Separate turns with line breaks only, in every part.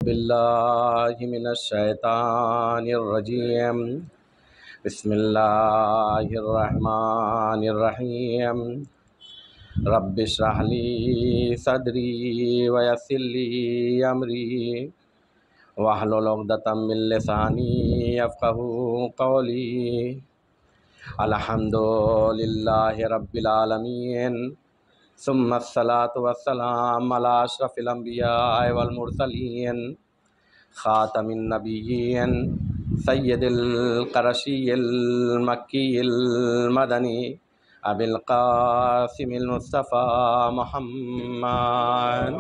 باللہ من الشیطان الرجیم بسم اللہ الرحمن الرحیم رب اشرح لی صدری ویسر لی امری واحلل عقدۃ من لسانی یفقہوا قولی الحمد للہ رب العالمین ثم الصلاة والسلام علی اشرف الانبیاء والمرسلین خاتم النبیین سید القرشی المکی المدنی ابی القاسم المصطفیٰ محمد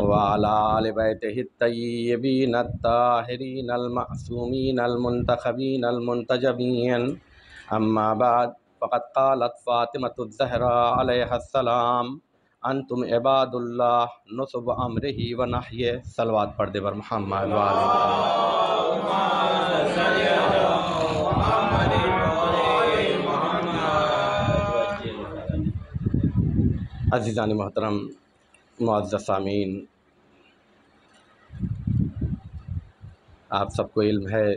وعلى آل بیتہ الطیبین الطاہرین المعصومین المنتخبین المنتجبین اما بعد فقد قالت فاطمۃ الزہراء علیہ السلام انتم عباد اللہ نصب امرہ و نحیہ صلوات پڑھ دے بر محمد عزیزان محترم معزز سامعین، آپ سب کو علم ہے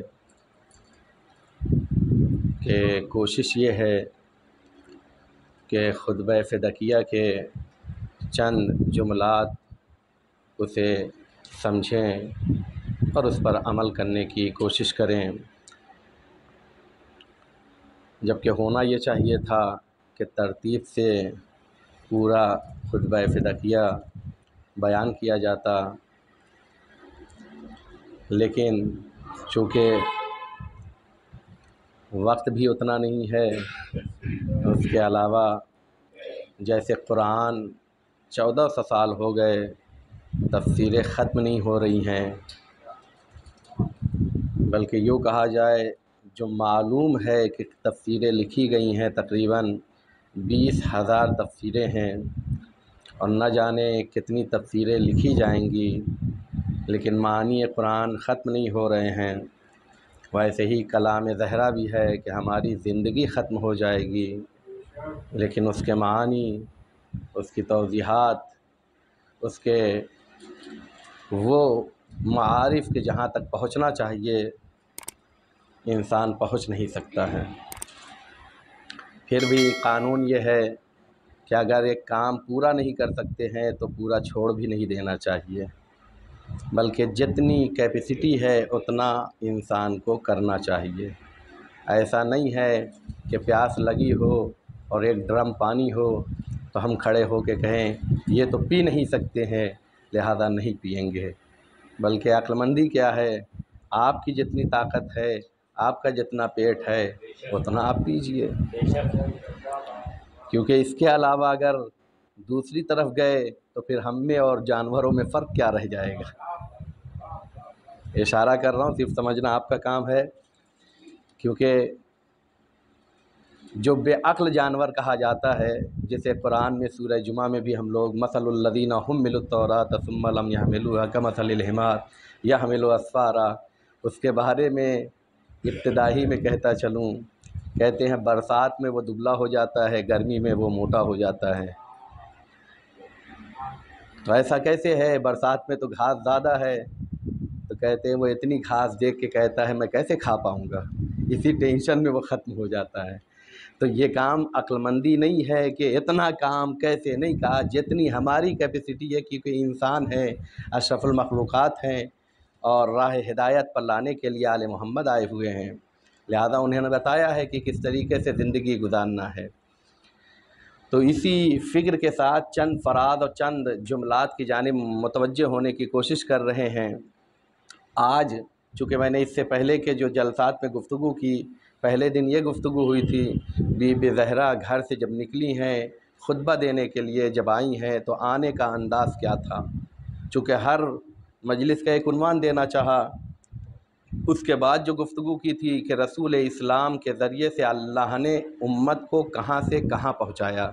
کہ کوشش یہ ہے کہ خطبہ فدکیہ کے چند جملات اسے سمجھیں اور اس پر عمل کرنے کی کوشش کریں، جبکہ ہونا یہ چاہیے تھا کہ ترتیب سے پورا خطبہ فدکیہ بیان کیا جاتا، لیکن چونکہ وقت بھی اتنا نہیں ہے، اس کے علاوہ جیسے قرآن 1400 سال ہو گئے تفسیریں ختم نہیں ہو رہی ہیں، بلکہ یوں کہا جائے جو معلوم ہے کہ تفسیریں لکھی گئی ہیں تقریباً 20,000 تفسیریں ہیں، اور نہ جانے کتنی تفسیریں لکھی جائیں گی، لیکن معانی قرآن ختم نہیں ہو رہے ہیں۔ ویسے ہی کلام زہرا بھی ہے کہ ہماری زندگی ختم ہو جائے گی، لیکن اس کے معانی، اس کی توضیحات، اس کے وہ معارف کے جہاں تک پہنچنا چاہیے انسان پہنچ نہیں سکتا ہے۔ پھر بھی قانون یہ ہے کہ اگر ایک کام پورا نہیں کر سکتے ہیں تو پورا چھوڑ بھی نہیں دینا چاہیے، بلکہ جتنی کیپیسٹی ہے اتنا انسان کو کرنا چاہیے۔ ایسا نہیں ہے کہ پیاس لگی ہو اور ایک ڈرم پانی ہو تو ہم کھڑے ہو کے کہیں یہ تو پی نہیں سکتے ہیں لہذا نہیں پئیں گے، بلکہ عقل مندی کیا ہے، آپ کی جتنی طاقت ہے، آپ کا جتنا پیٹ ہے اتنا آپ پیجئے، کیونکہ اس کے علاوہ اگر دوسری طرف گئے تو پھر ہم میں اور جانوروں میں فرق کیا رہ جائے گا۔ اشارہ کر رہا ہوں، صرف سمجھنا آپ کا کام ہے، کیونکہ جو بے عقل جانور کہا جاتا ہے، جسے قرآن میں سورہ جمعہ میں بھی ہم لوگ مثل الذین حملوا التوراۃ ثم لم يحملوها كمثل الحمار يحمل اسفارا، اس کے بارے میں ابتدائی میں کہتا چلوں، کہتے ہیں برسات میں وہ دبلا ہو جاتا ہے، گرمی میں وہ موٹا ہو جاتا ہے۔ تو ایسا کیسے ہے؟ برسات میں تو گھاس زیادہ ہے، تو کہتے ہیں وہ اتنی گھاس دیکھ کے کہتا ہے میں کیسے کھا پاؤں گا، اسی ٹینشن میں وہ ختم ہو جاتا ہے۔ تو یہ کام عقل مندی نہیں ہے کہ اتنا کام کیسے، نہیں کہا جتنی ہماری کیپیسٹی ہے، کیونکہ انسان ہیں، اشرف المخلوقات ہیں اور راہ ہدایت پر لانے کے لیے آل محمد آئے ہوئے ہیں، لہذا انہوں نے بتایا ہے کہ کس طریقے سے زندگی گزارنا ہے۔ تو اسی فکر کے ساتھ چند فراد اور چند جملات کی جانب متوجہ ہونے کی کوشش کر رہے ہیں۔ آج چونکہ میں نے اس سے پہلے کے جو جلسات میں گفتگو کی، پہلے دن یہ گفتگو ہوئی تھی بی بی زہرا گھر سے جب نکلی ہیں خطبہ دینے کے لیے، جب آئی ہیں تو آنے کا انداز کیا تھا، چونکہ ہر مجلس کا ایک عنوان دینا چاہا۔ اس کے بعد جو گفتگو کی تھی کہ رسول اسلام کے ذریعے سے اللہ نے امت کو کہاں سے کہاں پہنچایا،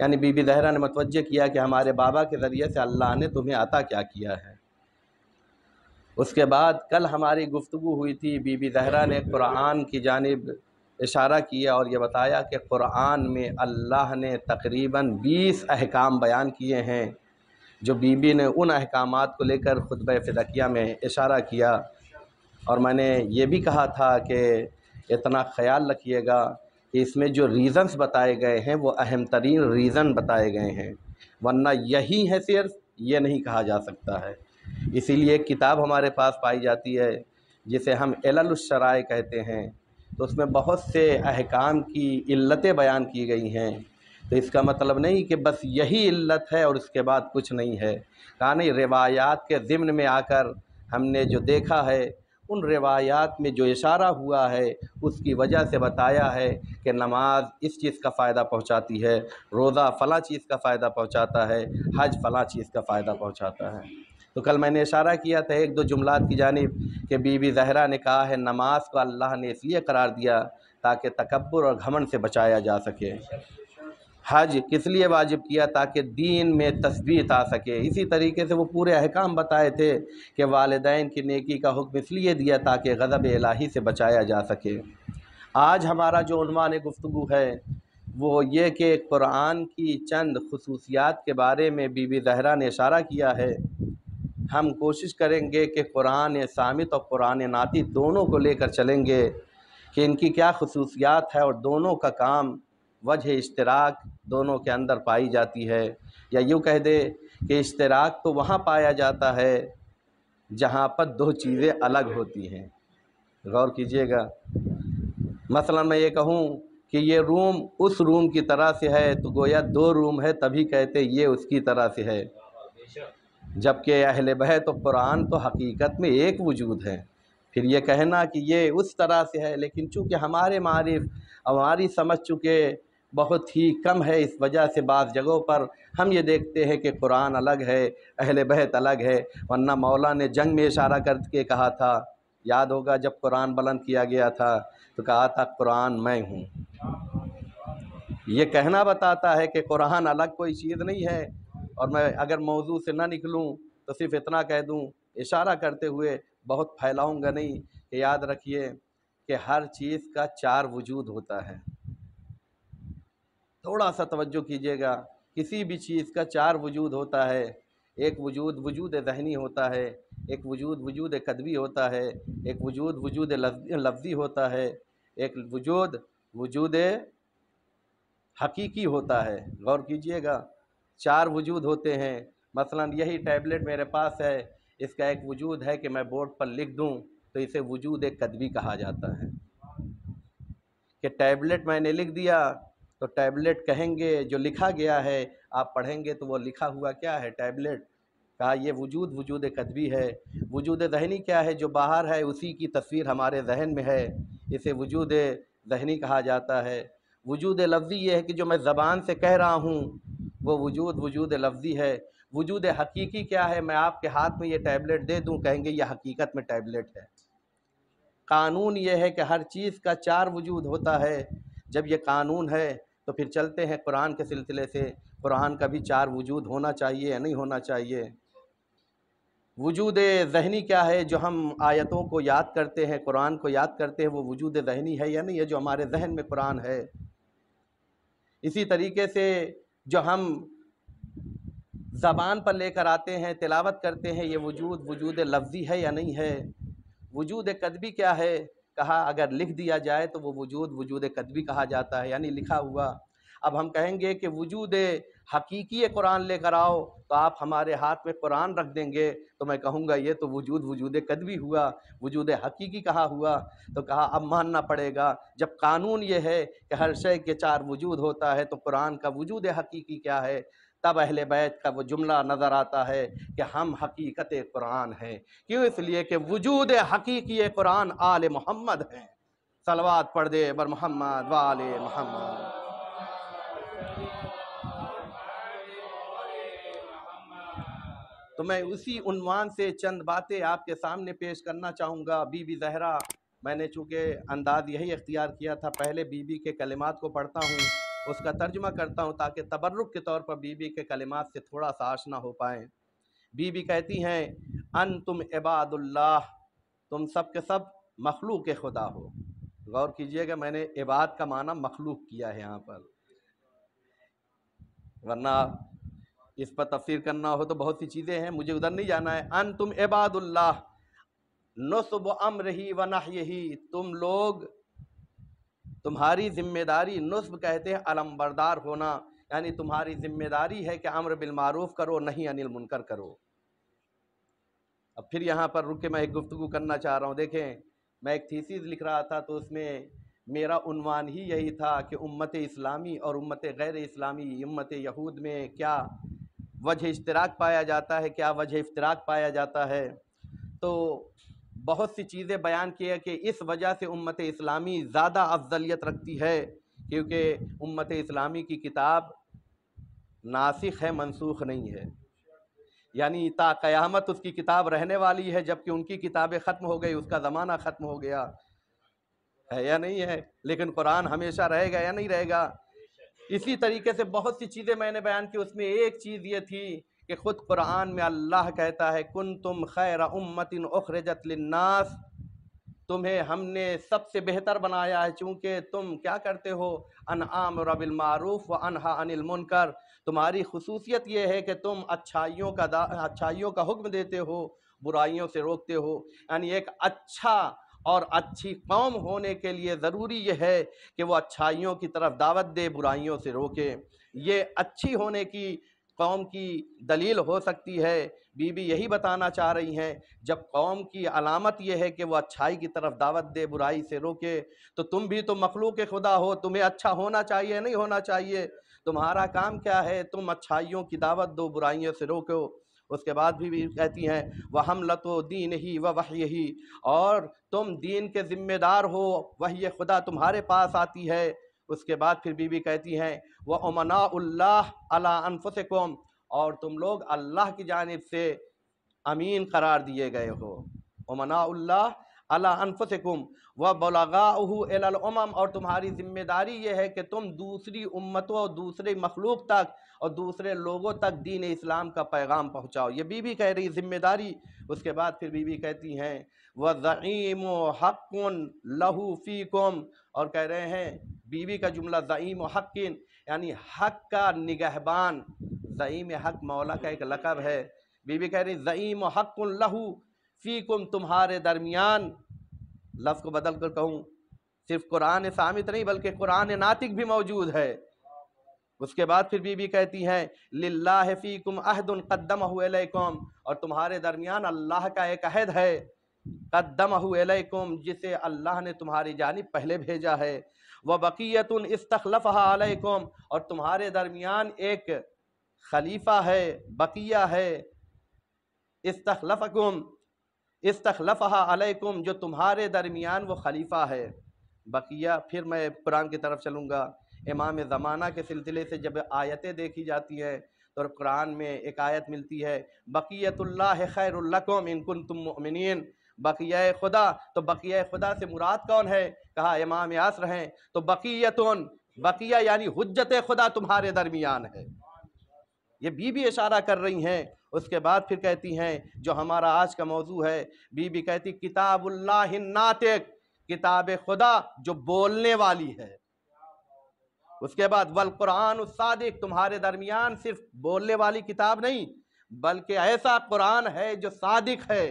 یعنی بی بی زہرا نے متوجہ کیا کہ ہمارے بابا کے ذریعے سے اللہ نے تمہیں عطا کیا کیا ہے۔ اس کے بعد کل ہماری گفتگو ہوئی تھی، بی بی زہرا نے قرآن کی جانب اشارہ کیا اور یہ بتایا کہ قرآن میں اللہ نے تقریباً 20 احکام بیان کیے ہیں، جو بی بی نے ان احکامات کو لے کر خطبہ فدقیہ میں اشارہ کیا۔ اور میں نے یہ بھی کہا تھا کہ اتنا خیال رکھیے گا کہ اس میں جو ریزنز بتائے گئے ہیں وہ اہم ترین ریزن بتائے گئے ہیں، ورنہ یہی ہے صرف، یہ نہیں کہا جا سکتا ہے۔ اسی لیے ایک کتاب ہمارے پاس پائی جاتی ہے جسے ہم علل الشرائع کہتے ہیں، تو اس میں بہت سے احکام کی علتیں بیان کی گئی ہیں۔ تو اس کا مطلب نہیں کہ بس یہی علت ہے اور اس کے بعد کچھ نہیں ہے، کہانی روایات کے ضمن میں آ کر ہم نے جو دیکھا ہے، ان روایات میں جو اشارہ ہوا ہے اس کی وجہ سے بتایا ہے کہ نماز اس چیز کا فائدہ پہنچاتی ہے، روزہ فلاں چیز کا فائدہ پہنچاتا ہے، حج فلاں چیز کا فائدہ پہنچاتا ہے۔ تو کل میں نے اشارہ کیا تھا ایک دو جملات کی جانب کہ بی بی زہرا نے کہا ہے نماز کو اللہ نے اس لیے قرار دیا تاکہ تکبر اور گھمنڈ سے بچایا جا سکے۔ حج کس لیے واجب کیا؟ تاکہ دین میں تثبیت آ سکے۔ اسی طریقے سے وہ پورے احکام بتائے تھے کہ والدین کی نیکی کا حکم اس لیے دیا تاکہ غضب الہی سے بچایا جا سکے۔ آج ہمارا جو عنوان گفتگو ہے وہ یہ کہ قرآن کی چند خصوصیات کے بارے میں بی بی زہرا نے اشارہ کیا ہے۔ ہم کوشش کریں گے کہ قرآن صامت اور قرآن ناطق دونوں کو لے کر چلیں گے کہ ان کی کیا خصوصیات ہے اور دونوں کا کام، وجہ اشتراک دونوں کے اندر پائی جاتی ہے، یا یوں کہہ دے کہ اشتراک تو وہاں پایا جاتا ہے جہاں پر دو چیزیں الگ ہوتی ہیں۔ غور کیجئے گا، مثلا میں یہ کہوں کہ یہ روم اس روم کی طرح سے ہے تو گویا دو روم ہے، تبھی کہتے یہ اس کی طرح سے ہے، جبکہ اہل بیت و قرآن تو حقیقت میں ایک وجود ہے۔ پھر یہ کہنا کہ یہ اس طرح سے ہے، لیکن چونکہ ہمارے معارف ہماری سمجھ چکے بہت ہی کم ہے، اس وجہ سے بعض جگہوں پر ہم یہ دیکھتے ہیں کہ قرآن الگ ہے، اہل بیت الگ ہے، ورنہ مولا نے جنگ میں اشارہ کر کے کہا تھا، یاد ہوگا جب قرآن بلند کیا گیا تھا تو کہا تھا قرآن میں ہوں۔ یہ کہنا بتاتا ہے کہ قرآن الگ کوئی چیز نہیں ہے۔ اور میں اگر موضوع سے نہ نکلوں تو صرف اتنا کہہ دوں، اشارہ کرتے ہوئے، بہت پھیلاؤں گا نہیں، کہ یاد رکھیے کہ ہر چیز کا چار وجود ہوتا ہے۔ تھوڑا سا توجہ کیجیے گا، کسی بھی چیز کا چار وجود ہوتا ہے۔ ایک وجود وجود ذہنی ہوتا ہے، ایک وجود وجود قدبی ہوتا ہے، ایک وجود وجود لفظی ہوتا ہے، ایک وجود وجود حقیقی ہوتا ہے۔ غور کیجیے گا، چار وجود ہوتے ہیں۔ مثلا یہی ٹیبلٹ میرے پاس ہے، اس کا ایک وجود ہے کہ میں بورڈ پر لکھ دوں تو اسے وجود قدبی کہا جاتا ہے، کہ ٹیبلٹ میں نے لکھ دیا تو ٹیبلٹ کہیں گے جو لکھا گیا ہے، آپ پڑھیں گے تو وہ لکھا ہوا کیا ہے؟ ٹیبلٹ۔ کہا یہ وجود وجود قدبی ہے۔ وجود ذہنی کیا ہے؟ جو باہر ہے اسی کی تصویر ہمارے ذہن میں ہے، اسے وجود ذہنی کہا جاتا ہے۔ وجود لفظی یہ ہے کہ جو میں زبان سے کہہ رہا ہوں وہ وجود وجود لفظی ہے۔ وجود حقیقی کیا ہے؟ میں آپ کے ہاتھ میں یہ ٹیبلٹ دے دوں، کہیں گے یہ حقیقت میں ٹیبلٹ ہے۔ قانون یہ ہے کہ ہر چیز کا چار وجود ہوتا ہے۔ جب یہ قانون ہے تو پھر چلتے ہیں قرآن کے سلسلے سے، قرآن کا بھی چار وجود ہونا چاہیے یا نہیں ہونا چاہیے؟ وجود ذہنی کیا ہے؟ جو ہم آیتوں کو یاد کرتے ہیں، قرآن کو یاد کرتے ہیں، وہ وجود ذہنی ہے یا نہیں ہے جو ہمارے ذہن میں قرآن ہے؟ اسی طریقے سے جو ہم زبان پر لے کر آتے ہیں، تلاوت کرتے ہیں، یہ وجود وجود لفظی ہے یا نہیں ہے؟ وجود قدبی کیا ہے؟ کہا اگر لکھ دیا جائے تو وہ وجود وجود قدبی کہا جاتا ہے، یعنی لکھا ہوا۔ اب ہم کہیں گے کہ وجود حقیقی قرآن لے کر آؤ تو آپ ہمارے ہاتھ میں قرآن رکھ دیں گے تو میں کہوں گا یہ تو وجود وجود قدبی ہوا، وجود حقیقی کہا ہوا۔ تو کہا اب ماننا پڑے گا، جب قانون یہ ہے کہ ہر شے کے چار وجود ہوتا ہے تو قرآن کا وجود حقیقی کیا ہے؟ تب اہل بیت کا وہ جملہ نظر آتا ہے کہ ہم حقیقت قرآن ہیں۔ کیوں؟ اس لیے کہ وجود حقیقی قرآن آل محمد ہیں۔ صلوات پڑھ دے بر محمد و آل محمد۔ تو میں اسی عنوان سے چند باتیں آپ کے سامنے پیش کرنا چاہوں گا۔ بی بی زہرا، میں نے چونکہ انداز یہی اختیار کیا تھا، پہلے بی بی کے کلمات کو پڑھتا ہوں، اس کا ترجمہ کرتا ہوں تاکہ تبرک کے طور پر بی بی کے کلمات سے تھوڑا سا آشنا ہو پائیں۔ بی بی کہتی ہیں انتم عباد اللہ، تم سب کے سب مخلوق خدا ہو۔ غور کیجئے گا، میں نے عباد کا معنی مخلوق کیا ہے یہاں پر، ورنہ اس پر تفسیر کرنا ہو تو بہت سی چیزیں ہیں، مجھے ادھر نہیں جانا ہے۔ انتم عباد اللہ نصب امرہ و نہیہ، تم لوگ، تمہاری ذمہ داری، نصب کہتے ہیں علم بردار ہونا، یعنی تمہاری ذمہ داری ہے کہ امر بالمعروف کرو، نہی عن المنکر کرو۔ اب پھر یہاں پر رک کے میں ایک گفتگو کرنا چاہ رہا ہوں۔ دیکھیں، میں ایک تھیسیس لکھ رہا تھا تو اس میں میرا عنوان ہی یہی تھا کہ امت اسلامی اور امت غیر اسلامی، امت یہود میں کیا وجہ اشتراک پایا جاتا ہے، کیا وجہ افتراق پایا جاتا ہے۔ تو بہت سی چیزیں بیان کی ہے کہ اس وجہ سے امت اسلامی زیادہ افضلیت رکھتی ہے کیونکہ امت اسلامی کی کتاب ناسخ ہے، منسوخ نہیں ہے، یعنی تا قیامت اس کی کتاب رہنے والی ہے، جبکہ ان کی کتابیں ختم ہو گئی، اس کا زمانہ ختم ہو گیا ہے یا نہیں ہے، لیکن قرآن ہمیشہ رہے گا یا نہیں رہے گا۔ اسی طریقے سے بہت سی چیزیں میں نے بیان کی، اس میں ایک چیز یہ تھی کہ خود قرآن میں اللہ کہتا ہے کنتم خیر امت اخرجت للناس، تمہیں ہم نے سب سے بہتر بنایا ہے، چونکہ تم کیا کرتے ہو، ان آمر بالمعروف و انہا عن المنکر، تمہاری خصوصیت یہ ہے کہ تم اچھائیوں کا حکم دیتے ہو، برائیوں سے روکتے ہو، یعنی ایک اچھا اور اچھی قوم ہونے کے لیے ضروری یہ ہے کہ وہ اچھائیوں کی طرف دعوت دے، برائیوں سے روکے۔ یہ اچھی ہونے کی قوم کی دلیل ہو سکتی ہے۔ بی بی یہی بتانا چاہ رہی ہیں، جب قوم کی علامت یہ ہے کہ وہ اچھائی کی طرف دعوت دے، برائی سے روکے، تو تم بھی تو مخلوق خدا ہو، تمہیں اچھا ہونا چاہیے نہیں ہونا چاہیے؟ تمہارا کام کیا ہے؟ تم اچھائیوں کی دعوت دو، برائیوں سے روکو۔ اس کے بعد بھی کہتی ہیں وَحَمْلَةُ دِينِهِ وَوَحْيِهِ، اور تم دین کے ذمہ دار ہو، وحی خدا تمہارے پاس آتی ہے۔ اس کے بعد پھر بی بی کہتی ہیں وَأُمَنَاءُ اللَّهِ عَلَىٰ أَنفُسِكُمْ، اور تم لوگ اللہ کی جانب سے امین قرار دیے گئے ہو۔ امناء اللہ علی انفسکم وبلغاؤہ الی الامم، اور تمہاری ذمہ داری یہ ہے کہ تم دوسری امتوں اور دوسری مخلوق تک اور دوسرے لوگوں تک دین اسلام کا پیغام پہنچاؤ۔ یہ بی بی کہہ رہی ذمہ داری۔ اس کے بعد پھر بی بی کہتی ہیں وَزَعِیمُ حَقٌ لَہُ فِیکُم، اور کہہ رہے ہیں بی بی کا جملہ زعیم حق، یعنی حق کا نگہبان۔ زعیم حق مولا کا ایک لقب ہے۔ بی بی کہہ رہی زعیم حق لہو فیکم، تمہارے درمیان، لفظ کو بدل کر کہوں، صرف قرآن صامت نہیں بلکہ قرآن ناطق بھی موجود ہے۔ اس کے بعد پھر بی بی کہتی ہیں للہ فیکم عہد قدمہ الیکم، اور تمہارے درمیان اللہ کا ایک عہد ہے، قدمہ الیکم، جسے اللہ نے تمہاری جانب پہلے بھیجا ہے۔ وبقیۃ استخلفہا علیکم، اور تمہارے درمیان ایک خلیفہ ہے، بقیہ ہے، استخلفکم استخلفہا علیکم، جو تمہارے درمیان وہ خلیفہ ہے۔ بقیہ، پھر میں قرآن کی طرف چلوں گا۔ امام زمانہ کے سلسلے سے جب آیتیں دیکھی جاتی ہیں تو قرآن میں ایک آیت ملتی ہے بقیت اللہ خیر لکم ان کنتم مؤمنین، بقیہ خدا، تو بقیہ خدا سے مراد کون ہے؟ کہا امام یاسر ہیں، تو بقیہ یعنی حجت خدا تمہارے درمیان ہے۔ یہ بی بی اشارہ کر رہی ہیں۔ اس کے بعد پھر کہتی ہیں جو ہمارا آج کا موضوع ہے، بی بی کہتی کتاب اللہ الناطق، کتاب خدا جو بولنے والی ہے۔ اس کے بعد والقرآن الصادق، تمہارے درمیان صرف بولنے والی کتاب نہیں بلکہ ایسا قرآن ہے جو صادق ہے۔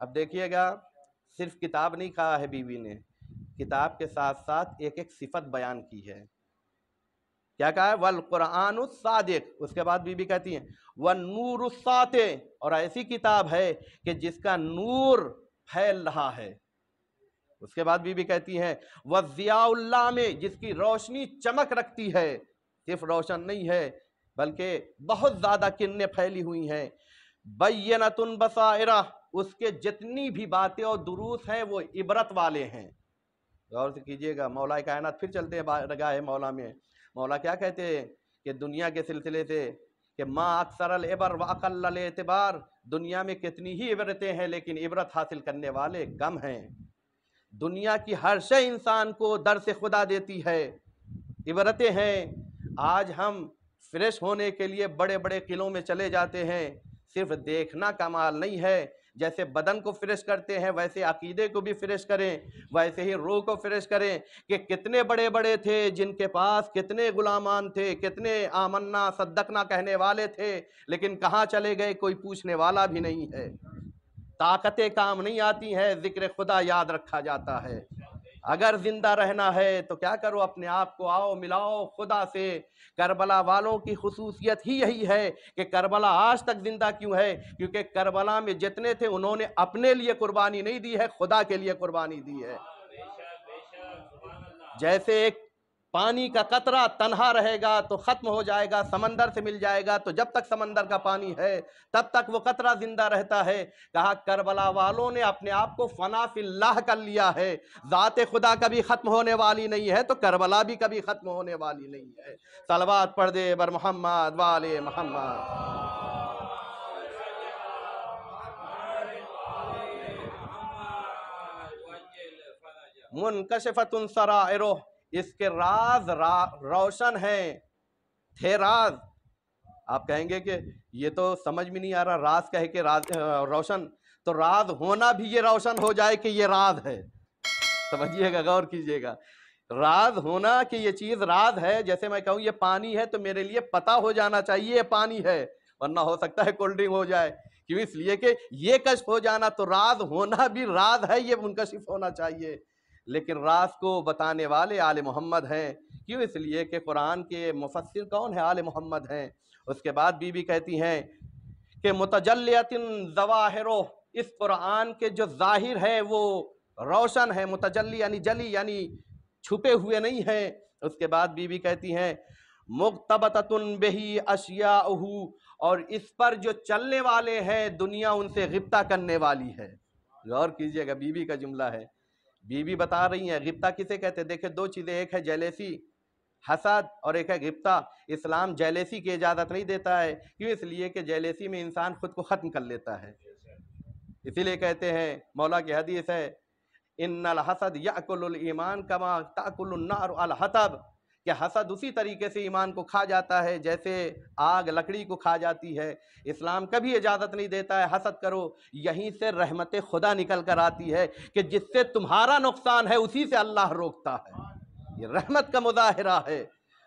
اب دیکھیے گا، صرف کتاب نہیں کہا ہے بی بی نے، کتاب کے ساتھ ساتھ ایک ایک صفت بیان کی ہے۔ کیا کہا ہے؟ والقرآن الصادق۔ اس کے بعد بی بی کہتی ہیں والنور الساطع، اور ایسی کتاب ہے کہ جس کا نور پھیل رہا ہے۔ اس کے بعد بی بی کہتی ہیں والضیاء اللامع، جس کی روشنی چمک رکھتی ہے، صرف روشن نہیں ہے بلکہ بہت زیادہ کرنیں پھیلی ہوئی ہیں۔ بینۃ بصائرہ، اس کے جتنی بھی باتیں اور دروس ہیں وہ عبرت والے ہیں۔ غور سے کیجئے گا، مولا کائنات، پھر چلتے ہیں رگاہ مولا میں۔ مولا کیا کہتے ہیں کہ دنیا کے سلسلے سے کہ ما اکثر العبر واقل الاعتبار، دنیا میں کتنی ہی عبرتیں ہیں لیکن عبرت حاصل کرنے والے کم ہیں۔ دنیا کی ہر شے انسان کو درس خدا دیتی ہے، عبرتیں ہیں۔ آج ہم فریش ہونے کے لیے بڑے بڑے قلعوں میں چلے جاتے ہیں، صرف دیکھنا کمال نہیں ہے، جیسے بدن کو فریش کرتے ہیں ویسے عقیدے کو بھی فریش کریں، ویسے ہی روح کو فریش کریں کہ کتنے بڑے بڑے تھے جن کے پاس کتنے غلامان تھے، کتنے آمنا صدقنا کہنے والے تھے، لیکن کہاں چلے گئے کوئی پوچھنے والا بھی نہیں ہے۔ طاقتیں کام نہیں آتی ہیں، ذکر خدا یاد رکھا جاتا ہے۔ اگر زندہ رہنا ہے تو کیا کرو، اپنے آپ کو آؤ ملاؤ خدا سے۔ کربلا والوں کی خصوصیت ہی یہی ہے کہ کربلا آج تک زندہ کیوں ہے، کیونکہ کربلا میں جتنے تھے انہوں نے اپنے لیے قربانی نہیں دی ہے، خدا کے لیے قربانی دی ہے۔ جیسے ایک پانی کا قطرہ تنہا رہے گا تو ختم ہو جائے گا، سمندر سے مل جائے گا، تو جب تک سمندر کا پانی ہے تب تک وہ قطرہ زندہ رہتا ہے۔ کہا کربلا والوں نے اپنے آپ کو فنا فی اللہ کر لیا ہے، ذات خدا کبھی ختم ہونے والی نہیں ہے تو کربلا بھی کبھی ختم ہونے والی نہیں ہے۔ صلوات پڑھ دے بر محمد وآل محمد۔ منکشفۃ سرائرہ، اس کے راز روشن ہیں، تھے راز۔ آپ کہیں گے کہ یہ تو سمجھ میں نہیں آ رہا، راز کہے کہ راز روشن، تو راز ہونا بھی یہ روشن ہو جائے کہ یہ راز ہے، سمجھیے گا، غور کیجئے گا۔ راز ہونا کہ یہ چیز راز ہے، جیسے میں کہوں یہ پانی ہے تو میرے لیے پتہ ہو جانا چاہیے یہ پانی ہے، ورنہ ہو سکتا ہے کولڈ ڈرنک ہو جائے، کیوں؟ اس لیے کہ یہ کشف ہو جانا، تو راز ہونا بھی راز ہے، یہ منکشف ہونا چاہیے۔ لیکن راز کو بتانے والے آل محمد ہیں، کیوں؟ اس لیے کہ قرآن کے مفسر کون ہیں؟ آل محمد ہیں۔ اس کے بعد بی بی کہتی ہیں کہ متجلیۃ ظواہرہ، اس قرآن کے جو ظاہر ہے وہ روشن ہے، متجلی یعنی جلی یعنی چھپے ہوئے نہیں ہیں۔ اس کے بعد بی بی کہتی ہیں مقتبتۃ بہ اشیاءہ، اور اس پر جو چلنے والے ہیں دنیا ان سے غبطہ کرنے والی ہے۔ غور کیجئے گا، بی بی کا جملہ ہے، بی بی بتا رہی ہیں غبطہ کسے کہتے ہیں۔ دیکھیں دو چیزیں، ایک ہے جیلیسی حسد اور ایک ہے غبطہ۔ اسلام جیلیسی کی اجازت نہیں دیتا ہے، کیوں؟ اس لیے کہ جیلیسی میں انسان خود کو ختم کر لیتا ہے۔ اسی لیے کہتے ہیں، مولا کی حدیث ہے ان الحسد یاکل الایمان کما تاکل النار الحطب، کہ حسد اسی طریقے سے ایمان کو کھا جاتا ہے جیسے آگ لکڑی کو کھا جاتی ہے۔ اسلام کبھی اجازت نہیں دیتا ہے حسد کرو، یہیں سے رحمت خدا نکل کر آتی ہے کہ جس سے تمہارا نقصان ہے اسی سے اللہ روکتا ہے، یہ رحمت کا مظاہرہ ہے۔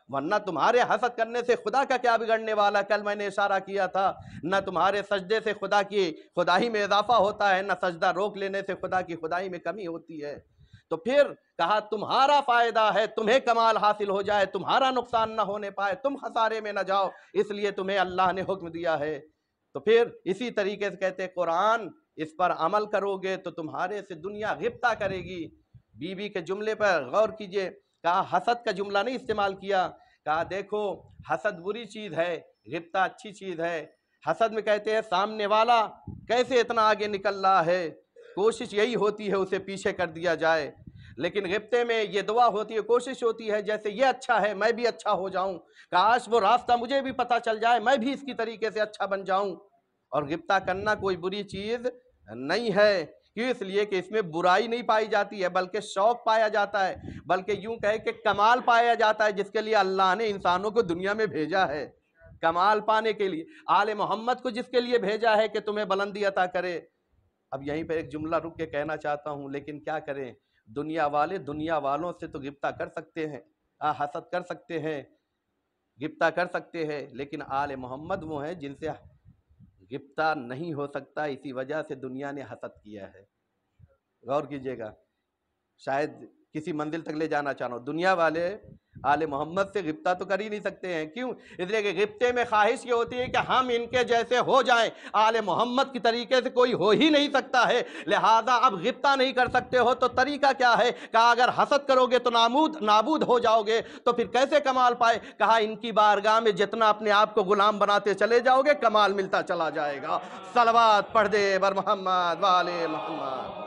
ورنہ تمہارے حسد کرنے سے خدا کا کیا بگڑنے والا؟ کل میں نے اشارہ کیا تھا، نہ تمہارے سجدے سے خدا کی خدائی میں اضافہ ہوتا ہے، نہ سجدہ روک لینے سے خدا کی خدائی میں کمی ہوتی ہے۔ تو پھر کہا تمہارا فائدہ ہے، تمہیں کمال حاصل ہو جائے، تمہارا نقصان نہ ہونے پائے، تم خسارے میں نہ جاؤ، اس لیے تمہیں اللہ نے حکم دیا ہے۔ تو پھر اسی طریقے سے کہتے قرآن اس پر عمل کرو گے تو تمہارے سے دنیا غبطہ کرے گی۔ بی بی کے جملے پر غور کیجئے، کہا حسد کا جملہ نہیں استعمال کیا، کہا دیکھو حسد بری چیز ہے، غبطہ اچھی چیز ہے۔ حسد میں کہتے ہیں سامنے والا کیسے اتنا آگے نکل رہا ہے، کوشش یہی ہوتی ہے اسے پیچھے کر دیا جائے، لیکن غبطے میں یہ دعا ہوتی ہے، کوشش ہوتی ہے جیسے یہ اچھا ہے میں بھی اچھا ہو جاؤں، کاش وہ راستہ مجھے بھی پتہ چل جائے، میں بھی اس کی طریقے سے اچھا بن جاؤں۔ اور غبطہ کرنا کوئی بری چیز نہیں ہے، کیوں؟ اس لیے کہ اس میں برائی نہیں پائی جاتی ہے بلکہ شوق پایا جاتا ہے، بلکہ یوں کہے کہ کمال پایا جاتا ہے، جس کے لیے اللہ نے انسانوں کو دنیا میں بھیجا ہے، کمال پانے کے لیے۔ آل محمد کو جس کے لیے بھیجا ہے کہ تمہیں بلندی عطا کرے۔ اب یہیں پہ ایک جملہ رک کے کہنا چاہتا ہوں، لیکن کیا کریں، دنیا والے دنیا والوں سے تو غبطہ کر سکتے ہیں، حسد کر سکتے ہیں، غبطہ کر سکتے ہیں، لیکن آل محمد وہ ہیں جن سے غبطہ نہیں ہو سکتا، اسی وجہ سے دنیا نے حسد کیا ہے۔ غور کیجئے گا، شاید کسی منزل تک لے جانا چاہنا ہو، دنیا والے آل محمد سے غبطہ تو کر ہی نہیں سکتے ہیں، کیوں؟ اس لیے کہ غبطے میں خواہش یہ ہوتی ہے کہ ہم ان کے جیسے ہو جائیں، آل محمد کی طریقے سے کوئی ہو ہی نہیں سکتا ہے، لہذا اب غبطہ نہیں کر سکتے ہو تو طریقہ کیا ہے؟ کہا اگر حسد کرو گے تو نابود ہو جاؤ گے، تو پھر کیسے کمال پائے؟ کہا ان کی بارگاہ میں جتنا اپنے آپ کو غلام بناتے چلے جاؤ گے کمال ملتا چلا جائے گا۔ صلوات پڑھ دے بر محمد وآل محمد۔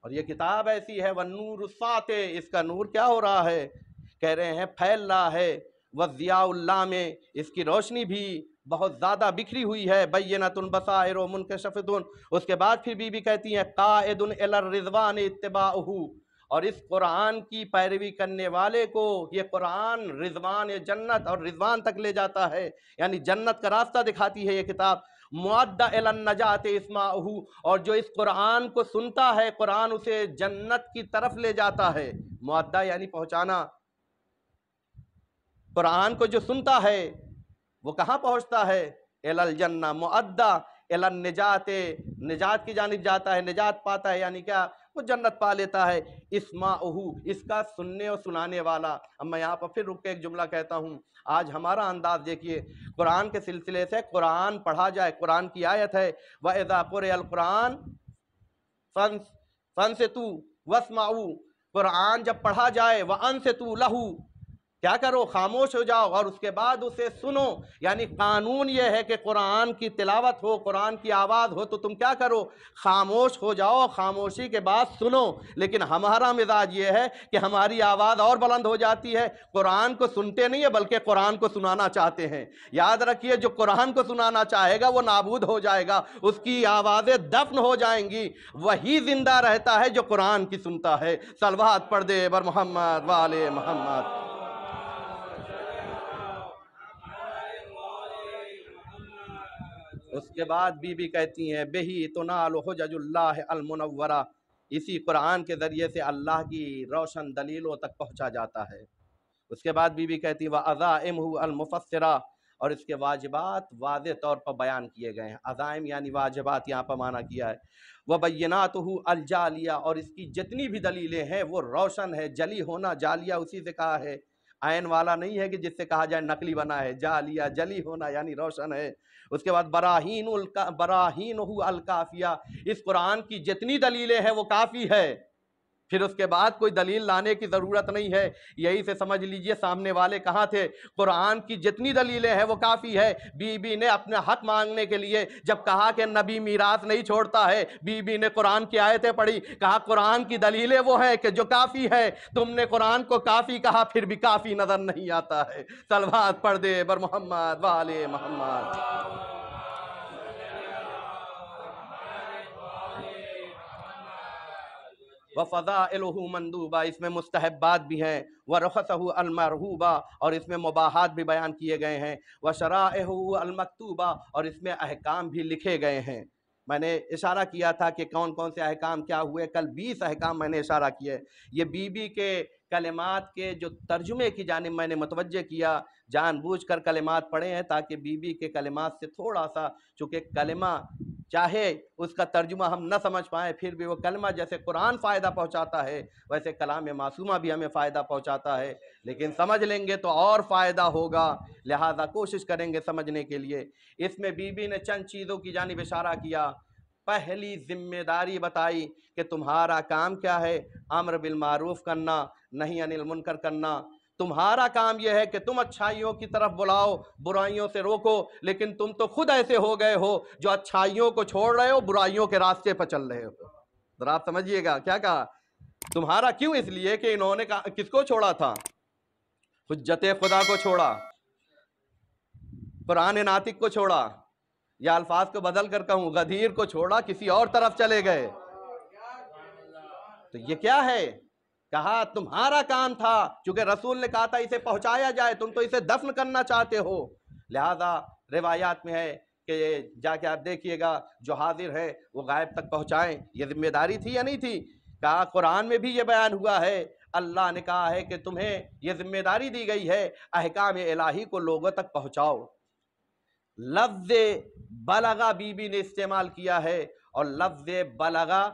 اور یہ کتاب ایسی ہے وَالنُّورُ السَّاطِعُ، اس کا نور کیا ہو رہا ہے؟ کہہ رہے ہیں پھیل رہا ہے، وَالضِّيَاءُ اللَّامِ، اس کی روشنی بھی بہت زیادہ بکھری ہوئی ہے، بَيِّنَةٌ بَصَائِرُ مُنْكَشَفَةٌ۔ اس کے بعد پھر بی بی کہتی ہیں قَائِدٌ إِلَى الرِّضْوَانِ اتِّبَاعُهُ، اور اس قرآن کی پیروی کرنے والے کو یہ قرآن رضوان جنت اور رضوان تک لے جاتا ہے، یعنی جنت کا راستہ دکھاتی ہے یہ کتاب۔ مُعَدَّ إِلَى النَّجَاةِ اسْمَعُهُ، اور جو اس قرآن کو سنتا ہے قرآن اسے جنت کی طرف لے جاتا ہے۔ مُعَدَّ یعنی پہنچانا، قرآن کو جو سنتا ہے وہ کہاں پہنچتا ہے؟ إِلَى الْجَنَّةِ مُعَدَّ إِلَى النِّجَاةِ، نجات کی جانب جاتا ہے، نجات پاتا ہے، یعنی کیا؟ وہ جنت پا لیتا ہے۔ اسمعہ، اس کا سننے اور سنانے والا۔ اب میں یہاں پر پھر رک کے ایک جملہ کہتا ہوں، آج ہمارا انداز دیکھیے، قرآن کے سلسلے سے قرآن پڑھا جائے، قرآن کی آیت ہے وَإِذَا قُرِئَ الْقُرْآنُ فَانصِتُوا وَاسْمَعُوا، قرآن جب پڑھا جائے وَأَنصِتُوا لَهُ، کیا کرو؟ خاموش ہو جاؤ اور اس کے بعد اسے سنو۔ یعنی قانون یہ ہے کہ قرآن کی تلاوت ہو، قرآن کی آواز ہو تو تم کیا کرو؟ خاموش ہو جاؤ، خاموشی کے بعد سنو۔ لیکن ہمارا مزاج یہ ہے کہ ہماری آواز اور بلند ہو جاتی ہے، قرآن کو سنتے نہیں ہے بلکہ قرآن کو سنانا چاہتے ہیں۔ یاد رکھیے، جو قرآن کو سنانا چاہے گا وہ نابود ہو جائے گا، اس کی آوازیں دفن ہو جائیں گی۔ وہی زندہ رہتا ہے جو قرآن کی سنتا ہے۔ صلوات پڑھ دے بر محمد وآل محمد۔ اس کے بعد بی بی کہتی ہیں بہی تنال حجج اللہ المنورہ، اسی قرآن کے ذریعے سے اللہ کی روشن دلیلوں تک پہنچا جاتا ہے۔ اس کے بعد بی بی کہتی ہیں وَعَزَائِمُهُ الْمُفَسِّرَةُ، اور اس کے واجبات واضح طور پر بیان کیے گئے ہیں۔ عزائم یعنی واجبات یہاں پر معنی کیا ہے۔ وَبَيِّنَاتُهُ الْجَالِيَةُ، اور اس کی جتنی بھی دلیلیں ہیں وہ روشن ہے۔ جلی ہونا، جالیہ اسی سے کہا ہے، عین والا نہیں ہے کہ جس سے کہا جائے نقلی بنا ہے، جالیہ جلی ہونا یعنی روشن ہے۔ اس کے بعد براہینہ الکافیہ، اس قرآن کی جتنی دلیلیں ہیں وہ کافی ہے، پھر اس کے بعد کوئی دلیل لانے کی ضرورت نہیں ہے۔ یہی سے سمجھ لیجئے سامنے والے کہاں تھے، قرآن کی جتنی دلیلیں ہیں وہ کافی ہے۔ بی بی نے اپنے حق مانگنے کے لیے جب کہا کہ نبی میراث نہیں چھوڑتا ہے، بی بی نے قرآن کی آیتیں پڑھی، کہا قرآن کی دلیلیں وہ ہیں کہ جو کافی ہے۔ تم نے قرآن کو کافی کہا، پھر بھی کافی نظر نہیں آتا ہے۔ صلوات پڑھ دے بر محمد وآل محمد۔ وَفَضَائِلُهُ مَنْدُوبَہ، اس میں مستحبات بھی ہیں، وَرُخَصَهُ الْمَرْغُوبَہ، اور اس میں مباحات بھی بیان کیے گئے ہیں، وَشَرَائِعُهُ الْمَكْتُوبَہ، اور اس میں احکام بھی لکھے گئے ہیں۔ میں نے اشارہ کیا تھا کہ کون کون سے احکام کیا ہوئے، کل 20 احکام میں نے اشارہ کیے۔ یہ بی بی کے کلمات کے جو ترجمے کی جانب میں نے متوجہ کیا، جان بوجھ کر کلمات پڑھے ہیں تاکہ بی بی کے کلمات سے تھوڑا سا، چونکہ کلمہ چاہے اس کا ترجمہ ہم نہ سمجھ پائیں پھر بھی وہ کلمہ جیسے قرآن فائدہ پہنچاتا ہے ویسے کلام معصومہ بھی ہمیں فائدہ پہنچاتا ہے، لیکن سمجھ لیں گے تو اور فائدہ ہوگا، لہذا کوشش کریں گے سمجھنے کے لیے۔ اس میں بی بی نے چند چیزوں کی جانب اشارہ کیا۔ پہلی ذمہ داری بتائی کہ تمہارا کام کیا ہے، امر بالمعروف کرنا، نہی عن المنکر کرنا۔ تمہارا کام یہ ہے کہ تم اچھائیوں کی طرف بلاؤ، برائیوں سے روکو، لیکن تم تو خود ایسے ہو گئے ہو جو اچھائیوں کو چھوڑ رہے ہو، برائیوں کے راستے پر چل رہے ہو۔ ذرا آپ سمجھیے گا کیا کہا، تمہارا کیوں؟ اس لیے کہ انہوں نے کس کو چھوڑا تھا؟ حجت خدا کو چھوڑا، قرآن ناطق کو چھوڑا، یا الفاظ کو بدل کر کہوں غدیر کو چھوڑا، کسی اور طرف چلے گئے۔ تو یہ کیا ہے؟ کہا تمہارا کام تھا، چونکہ رسول نے کہا تھا اسے پہنچایا جائے، تم تو اسے دفن کرنا چاہتے ہو، لہذا روایات میں ہے کہ جا کے آپ دیکھیے گا جو حاضر ہے وہ غائب تک پہنچائیں۔ یہ ذمہ داری تھی یا نہیں تھی؟ کہا قرآن میں بھی یہ بیان ہوا ہے، اللہ نے کہا ہے کہ تمہیں یہ ذمہ داری دی گئی ہے، احکام الہی کو لوگوں تک پہنچاؤ۔ لفظ بلغا بی بی نے استعمال کیا ہے، اور لفظ بلغا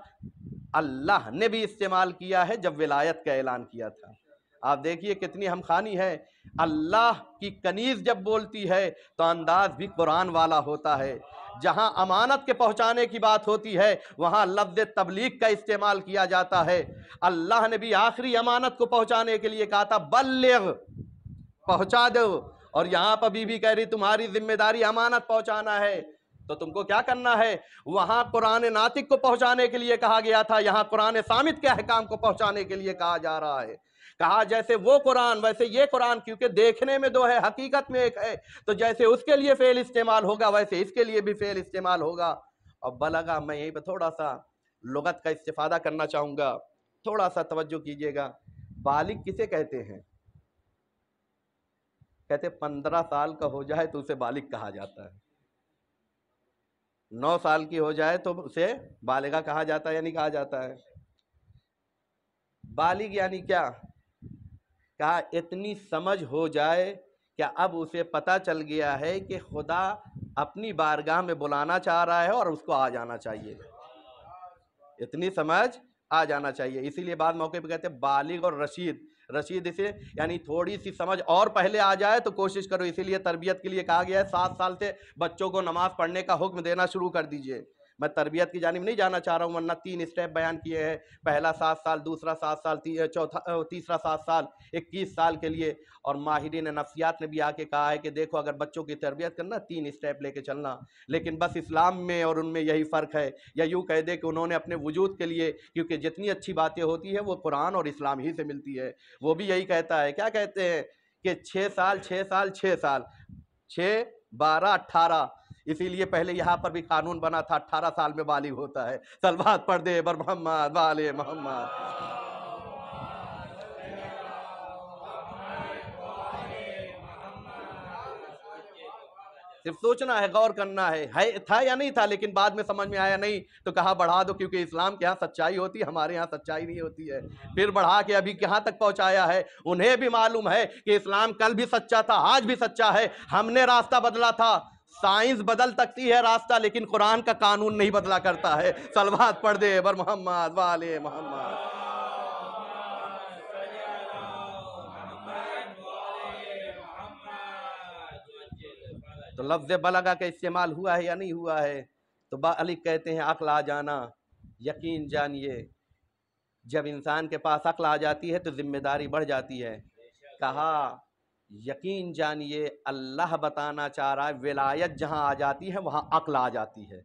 اللہ نے بھی استعمال کیا ہے جب ولایت کا اعلان کیا تھا۔ آپ دیکھیے کتنی ہم خوانی ہے، اللہ کی کنیز جب بولتی ہے تو انداز بھی قرآن والا ہوتا ہے۔ جہاں امانت کے پہنچانے کی بات ہوتی ہے وہاں لفظ تبلیغ کا استعمال کیا جاتا ہے۔ اللہ نے بھی آخری امانت کو پہنچانے کے لیے کہا تھا بلغ، پہنچا دو، اور یہاں پر بی بی کہہ رہی تمہاری ذمہ داری امانت پہنچانا ہے، تو تم کو کیا کرنا ہے؟ وہاں قرآن ناطق کو پہنچانے کے لیے کہا گیا تھا، یہاں قرآن صامت کے احکام کو پہنچانے کے لیے کہا جا رہا ہے۔ کہا جیسے وہ قرآن ویسے یہ قرآن، کیونکہ دیکھنے میں دو ہے حقیقت میں ایک ہے، تو جیسے اس کے لیے فعل استعمال ہوگا ویسے اس کے لیے بھی فعل استعمال ہوگا۔ اور بلغا، میں یہیں پہ تھوڑا سا لغت کا استفادہ کرنا چاہوں گا۔ تھوڑا سا توجہ کیجئے گا، بالغ کسے کہتے ہیں؟ کہتے 15 سال کا ہو جائے تو اسے بالغ کہا جاتا ہے، 9 سال کی ہو جائے تو اسے بالغہ کہا جاتا ہے یا نہیں کہا جاتا ہے؟ بالغ یعنی کیا؟ کہا اتنی سمجھ ہو جائے کہ اب اسے پتہ چل گیا ہے کہ خدا اپنی بارگاہ میں بلانا چاہ رہا ہے اور اس کو آ جانا چاہیے، اتنی سمجھ آ جانا چاہیے۔ اسی لیے بعض موقع پہ کہتے ہیں بالغ اور رشید، رشید اسے یعنی تھوڑی سی سمجھ اور پہلے آ جائے تو کوشش کرو، اسی لیے تربیت کے لیے کہا گیا ہے 7 سال سے بچوں کو نماز پڑھنے کا حکم دینا شروع کر دیجئے۔ میں تربیت کی جانب نہیں جانا چاہ رہا ہوں، ورنہ 3 اسٹیپ بیان کیے ہیں، پہلا 7 سال، دوسرا 7 سال، تیسرا 7 سال، 21 سال کے لیے۔ اور ماہرین نفسیات نے بھی آ کے کہا ہے کہ دیکھو اگر بچوں کی تربیت کرنا 3 اسٹیپ لے کے چلنا، لیکن بس اسلام میں اور ان میں یہی فرق ہے، یا یوں کہہ دے کہ انہوں نے اپنے وجود کے لیے، کیونکہ جتنی اچھی باتیں ہوتی ہیں وہ قرآن اور اسلام ہی سے ملتی ہے، وہ بھی یہی کہتا ہے، کیا کہتے ہیں کہ 6 سال 6 سال 6 سال، 6 12 18، اسی لیے پہلے یہاں پر بھی قانون بنا تھا 18 سال میں بالغ ہوتا ہے۔ صلوات پڑھ دے بر محمد والے محمد۔ صرف سوچنا ہے، غور کرنا ہے تھا یا نہیں تھا، لیکن بعد میں سمجھ میں آیا نہیں تو کہا بڑھا دو، کیونکہ اسلام کے ہاں سچائی ہوتی ہے، ہمارے ہاں سچائی نہیں ہوتی ہے۔ پھر بڑھا کے ابھی کہاں تک پہنچایا ہے، انہیں بھی معلوم ہے کہ اسلام کل بھی سچا تھا، آج بھی سچا ہے، ہم نے راستہ بدلا تھا۔ سائنس بدل سکتی ہے راستہ، لیکن قرآن کا قانون نہیں بدلا کرتا ہے۔ صلوات پڑھ دے بر محمد والے محمد۔ تو لفظ بلغہ کا استعمال ہوا ہے یا نہیں ہوا ہے؟ تو بالغ کہتے ہیں عقل آ جانا۔ یقین جانیے جب انسان کے پاس عقل آ جاتی ہے تو ذمہ داری بڑھ جاتی ہے۔ کہا یقین جانیے اللہ بتانا چاہ رہا ہے ولایت جہاں آ جاتی ہے وہاں عقل آ جاتی ہے۔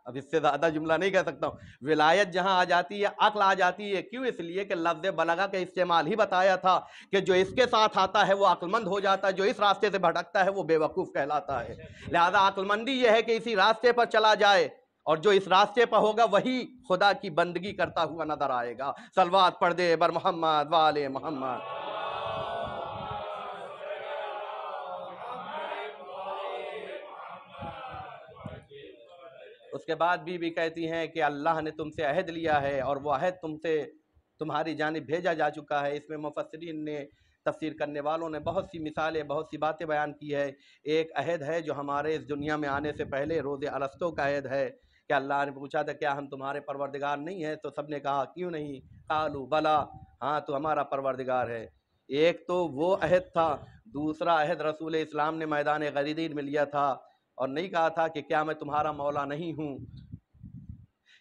اب اس سے زیادہ جملہ نہیں کہہ سکتا ہوں، ولایت جہاں آ جاتی ہے عقل آ جاتی ہے۔ کیوں؟ اس لیے کہ لفظ بلغہ کا استعمال ہی بتایا تھا کہ جو اس کے ساتھ آتا ہے وہ عقل مند ہو جاتا ہے، جو اس راستے سے بھٹکتا ہے وہ بے وقوف کہلاتا ہے۔ لہذا عقل مندی یہ ہے کہ اسی راستے پر چلا جائے، اور جو اس راستے پر ہوگا وہی خدا کی بندگی کرتا ہوا نظر آئے گا۔ صلوات پڑھ دے بر محمد والے محمد۔ اس کے بعد بی کہتی ہیں کہ اللہ نے تم سے عہد لیا ہے اور وہ عہد تمہاری جانب بھیجا جا چکا ہے۔ اس میں مفسرین نے، تفسیر کرنے والوں نے بہت سی مثالیں، بہت سی باتیں بیان کی ہے۔ ایک عہد ہے جو ہمارے اس دنیا میں آنے سے پہلے روز ارسطو کا عہد ہے کہ اللہ نے پوچھا تھا کیا ہم تمہارے پروردگار نہیں ہیں؟ تو سب نے کہا کیوں نہیں؟ قالوا بلا، ہاں تو ہمارا پروردگار ہے۔ ایک تو وہ عہد تھا، دوسرا عہد رسول اسلام نے میدان غدیر میں لیا تھا، اور نہیں کہا تھا کہ کیا میں تمہارا مولا نہیں ہوں؟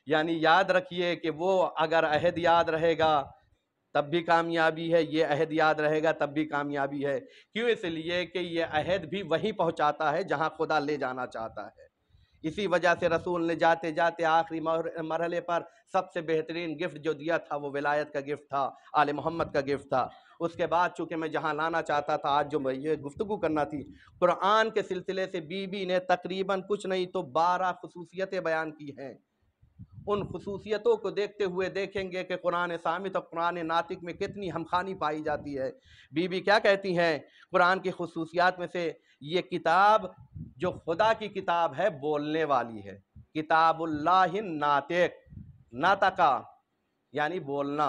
یعنی یاد رکھیے کہ وہ اگر عہد یاد رہے گا تب بھی کامیابی ہے، یہ عہد یاد رہے گا تب بھی کامیابی ہے۔ کیوں؟ اس لیے کہ یہ عہد بھی وہیں پہنچاتا ہے جہاں خدا لے جانا چاہتا ہے۔ اسی وجہ سے رسول نے جاتے جاتے آخری مرحلے پر سب سے بہترین گفٹ جو دیا تھا وہ ولایت کا گفٹ تھا، آل محمد کا گفٹ تھا۔ اس کے بعد چونکہ میں جہاں لانا چاہتا تھا آج جو میں یہ گفتگو کرنا تھی، قرآن کے سلسلے سے بی بی نے تقریباً کچھ نہیں تو 12 خصوصیتیں بیان کی ہیں۔ ان خصوصیتوں کو دیکھتے ہوئے دیکھیں گے کہ قرآن صامت اور قرآن ناطق میں کتنی ہمخوانی پائی جاتی ہے۔ بی بی کیا کہتی ہیں قرآن کی خصوصیات میں سے؟ یہ کتاب جو خدا کی کتاب ہے بولنے والی ہے، کتاب اللہ ناطق، نطقہ یعنی بولنا،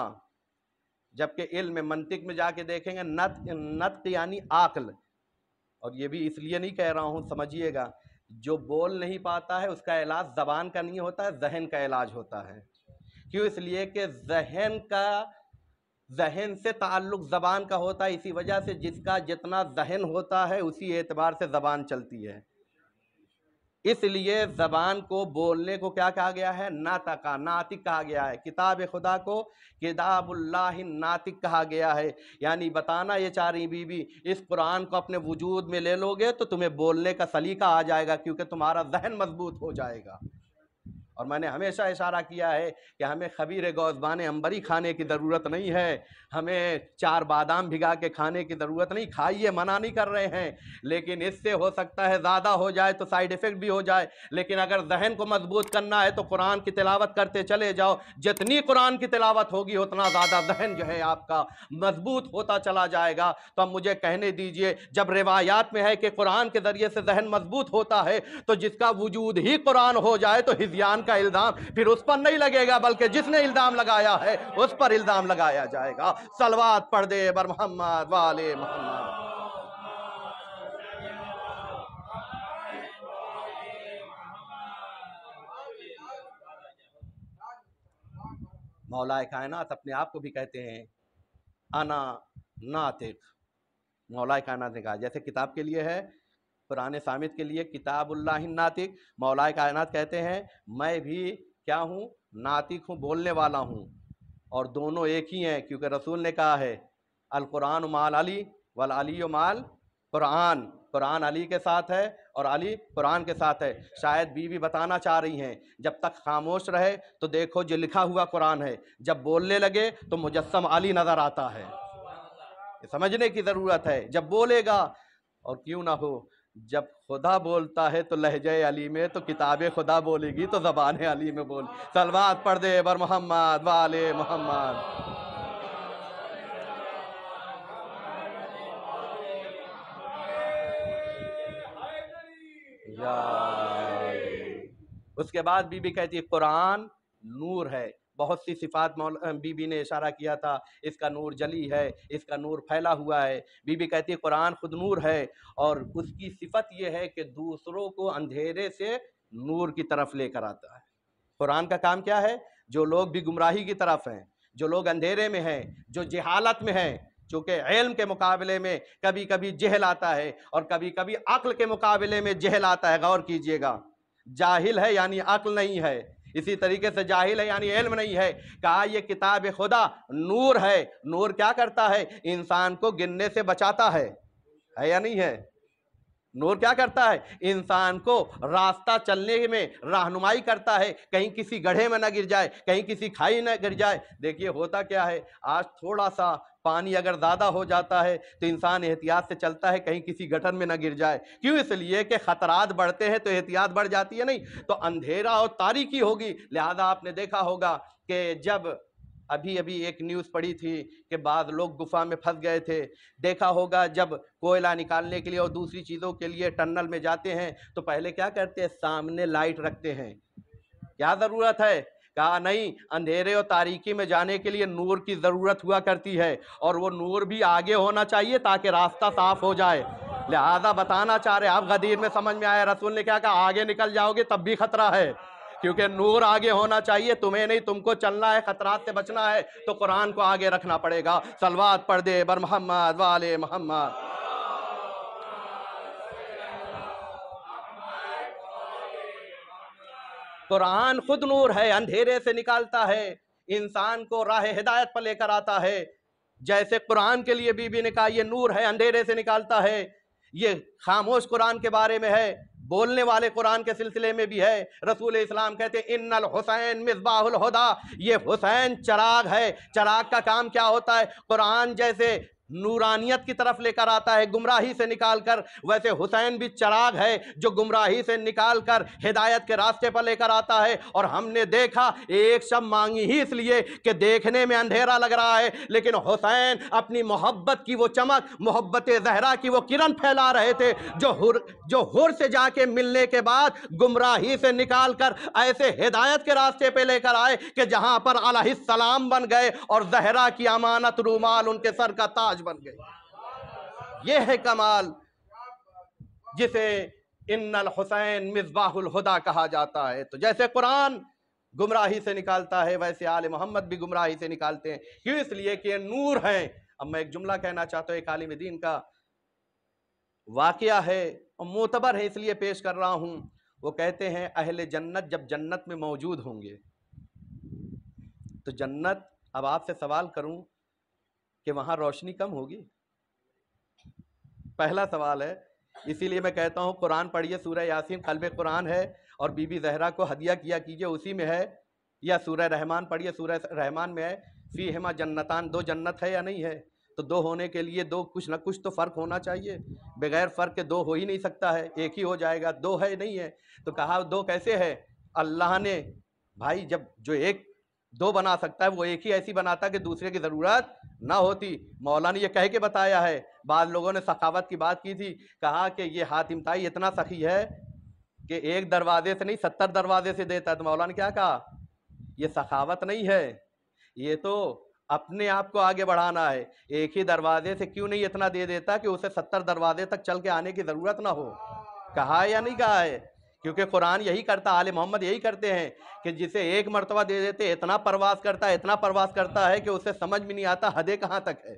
جبکہ علم منطق میں جا کے دیکھیں گے نطق یعنی عقل۔ اور یہ بھی اس لیے نہیں کہہ رہا ہوں، سمجھیے گا، جو بول نہیں پاتا ہے اس کا علاج زبان کا نہیں ہوتا ہے، ذہن کا علاج ہوتا ہے۔ کیوں؟ اس لیے کہ ذہن سے تعلق زبان کا ہوتا ہے، اسی وجہ سے جس کا جتنا ذہن ہوتا ہے اسی اعتبار سے زبان چلتی ہے۔ اس لیے زبان کو بولنے کو کیا کہا گیا ہے؟ ناطقہ، ناطق کہا گیا ہے۔ کتاب خدا کو کتاب اللہ ناطق کہا گیا ہے۔ یعنی بتانا یہ چاہ رہی بی بی اس قرآن کو اپنے وجود میں لے لو گے تو تمہیں بولنے کا سلیقہ آ جائے گا، کیونکہ تمہارا ذہن مضبوط ہو جائے گا۔ اور میں نے ہمیشہ اشارہ کیا ہے کہ ہمیں خبیر گوزبان عنبری کھانے کی ضرورت نہیں ہے، ہمیں 4 بادام بھگا کے کھانے کی ضرورت نہیں، کھائیے منع نہیں کر رہے ہیں، لیکن اس سے ہو سکتا ہے زیادہ ہو جائے تو سائیڈ ایفیکٹ بھی ہو جائے، لیکن اگر ذہن کو مضبوط کرنا ہے تو قرآن کی تلاوت کرتے چلے جاؤ، جتنی قرآن کی تلاوت ہوگی اتنا زیادہ ذہن جو ہے آپ کا مضبوط ہوتا چلا جائے گا۔ تو اب مجھے کہنے دیجئے، جب روایات میں ہے کہ قرآن کے ذریعے سے ذہن مضبوط ہوتا ہے تو جس کا وجود ہی قرآن ہو جائے تو ہذیان کا الزام پھر اس پر نہیں لگے گا، بلکہ جس نے الزام لگایا ہے اس پر الزام لگایا جائے گا۔ صلوات پڑھ دے بر محمد والے محمد۔ مولا کائنات اپنے آپ کو بھی کہتے ہیں انا ناطق۔ مولا کائنات نے کہا، جیسے کتاب کے لیے ہے قرآن صامت کے لیے کتاب اللہ ناطق، مولا کائنات کہتے ہیں میں بھی کیا ہوں؟ ناطق ہوں، بولنے والا ہوں، اور دونوں ایک ہی ہیں، کیونکہ رسول نے کہا ہے القرآن مال علی والعلی مال قرآن، قرآن علی کے ساتھ ہے اور علی قرآن کے ساتھ ہے۔ شاید بیوی بتانا چاہ رہی ہیں جب تک خاموش رہے تو دیکھو جو لکھا ہوا قرآن ہے، جب بولنے لگے تو مجسم علی نظر آتا ہے۔ یہ سمجھنے کی ضرورت ہے، جب بولے گا، اور کیوں نہ ہو جب خدا بولتا ہے تو لہجہ علی میں، تو کتاب خدا بولے گی تو زبان علی میں بول۔ صلوات پڑھ دے بر محمد والے محمد۔ اس کے بعد بی بی کہتی ہے قرآن نور ہے، بہت سی صفات بی بی نے اشارہ کیا تھا، اس کا نور جلی ہے، اس کا نور پھیلا ہوا ہے۔ بی بی کہتی ہے قرآن خود نور ہے، اور اس کی صفت یہ ہے کہ دوسروں کو اندھیرے سے نور کی طرف لے کر آتا ہے۔ قرآن کا کام کیا ہے؟ جو لوگ بھی گمراہی کی طرف ہیں، جو لوگ اندھیرے میں ہیں، جو جہالت میں ہیں، چونکہ علم کے مقابلے میں کبھی کبھی جہل آتا ہے اور کبھی کبھی عقل کے مقابلے میں جہل آتا ہے، غور کیجئے گا۔ جاہل ہے یعنی عقل نہیں ہے، اسی طریقے سے جاہل ہے یعنی علم نہیں ہے۔ کہا یہ کتاب خدا نور ہے، نور کیا کرتا ہے؟ انسان کو گننے سے بچاتا ہے یا نہیں ہے؟ نور کیا کرتا ہے؟ انسان کو راستہ چلنے میں رہنمائی کرتا ہے، کہیں کسی گڑھے میں نہ گر جائے، کہیں کسی کھائی نہ گر جائے۔ دیکھیے ہوتا کیا ہے، آج تھوڑا سا پانی اگر زیادہ ہو جاتا ہے تو انسان احتیاط سے چلتا ہے کہیں کسی گٹر میں نہ گر جائے، کیوں؟ اس لیے کہ خطرات بڑھتے ہیں تو احتیاط بڑھ جاتی ہے، نہیں تو اندھیرا اور تاریکی ہوگی۔ لہذا آپ نے دیکھا ہوگا کہ جب ابھی ایک نیوز پڑھی تھی کہ بعض لوگ گفا میں پھنس گئے تھے، دیکھا ہوگا جب کوئلہ نکالنے کے لیے اور دوسری چیزوں کے لیے ٹنل میں جاتے ہیں تو پہلے کیا کرتے ہیں؟ سامنے لائٹ رکھتے ہیں۔ کیا ضرورت ہے؟ کہا نہیں، اندھیرے اور تاریکی میں جانے کے لیے نور کی ضرورت ہوا کرتی ہے، اور وہ نور بھی آگے ہونا چاہیے تاکہ راستہ صاف ہو جائے۔ لہذا بتانا چاہ رہے، آپ غدیر میں سمجھ میں آیا رسول نے کیا کہا؟ آگے نکل جاؤ گے تب بھی خطرہ ہے، کیونکہ نور آگے ہونا چاہیے، تمہیں نہیں، تم کو چلنا ہے، خطرات سے بچنا ہے تو قرآن کو آگے رکھنا پڑے گا۔ صلوات پڑھ دے بر محمد والے محمد۔ قرآن خود نور ہے، اندھیرے سے نکالتا ہے، انسان کو راہ ہدایت پر لے کر آتا ہے۔ جیسے قرآن کے لیے بی بی نے کہا یہ نور ہے، اندھیرے سے نکالتا ہے، یہ خاموش قرآن کے بارے میں ہے، بولنے والے قرآن کے سلسلے میں بھی ہے۔ رسول اسلام کہتے ہیں ان الحسین مصباح الہدی، یہ حسین چراغ ہے۔ چراغ کا کام کیا ہوتا ہے؟ قرآن جیسے نورانیت کی طرف لے کر آتا ہے گمراہی سے نکال کر، ویسے حسین بھی چراغ ہے جو گمراہی سے نکال کر ہدایت کے راستے پر لے کر آتا ہے۔ اور ہم نے دیکھا ایک شب مانگی ہی اس لیے کہ دیکھنے میں اندھیرا لگ رہا ہے، لیکن حسین اپنی محبت کی وہ چمک، محبت زہرا کی وہ کرن پھیلا رہے تھے جو حر سے جا کے ملنے کے بعد گمراہی سے نکال کر ایسے ہدایت کے راستے پہ لے کر آئے کہ جہاں پر علیہ السلام بن گئے اور زہرا کی امانت رومال ان کے سر کا تاج بن گئی۔ یہ ہے کمال جسے ان الحسین مصباح الہدی کہا جاتا ہے۔ تو جیسے قرآن گمراہی سے نکالتا ہے ویسے آل محمد بھی گمراہی سے نکالتے ہیں، کیوں؟ اس لیے کہ یہ نور ہیں۔ اب میں ایک جملہ کہنا چاہتا ہوں، ایک عالم دین کا واقعہ ہے اور معتبر ہے اس لیے پیش کر رہا ہوں۔ وہ کہتے ہیں اہل جنت جب جنت میں موجود ہوں گے تو جنت، اب آپ سے سوال کروں کہ وہاں روشنی کم ہوگی؟ پہلا سوال ہے اسی لیے میں کہتا ہوں قرآن پڑھیے، سورہ یاسین قلب قرآن ہے، اور بی بی زہرا کو ہدیہ کیا کیجئے، اسی میں ہے. یا سورہ رحمان پڑھیے، سورہ رحمان میں ہے فیہما جنتان، دو جنت ہے یا نہیں ہے؟ تو دو ہونے کے لیے دو کچھ نہ کچھ تو فرق ہونا چاہیے، بغیر فرق کے دو ہو ہی نہیں سکتا ہے، ایک ہی ہو جائے گا. دو ہے نہیں ہے تو کہا دو کیسے ہے؟ اللہ نے بھائی جب جو ایک دو بنا سکتا ہے وہ ایک ہی ایسی بناتا کہ دوسرے کی ضرورت نہ ہوتی. مولا نے یہ کہہ کے بتایا ہے. بعض لوگوں نے سخاوت کی بات کی تھی، کہا کہ یہ حاتم طائی اتنا سخی ہے کہ ایک دروازے سے نہیں 70 دروازے سے دیتا ہے. تو مولا نے کیا کہا؟ یہ سخاوت نہیں ہے، یہ تو اپنے آپ کو آگے بڑھانا ہے. ایک ہی دروازے سے کیوں نہیں اتنا دے دیتا کہ اسے 70 دروازے تک چل کے آنے کی ضرورت نہ ہو؟ کہا یا نہیں کہا ہے؟ کیونکہ قرآن یہی کرتا، آل محمد یہی کرتے ہیں کہ جسے ایک مرتبہ دے دیتے اتنا پرواز کرتا ہے، اتنا پرواز کرتا ہے کہ اسے سمجھ میں نہیں آتا حدیں کہاں تک ہے.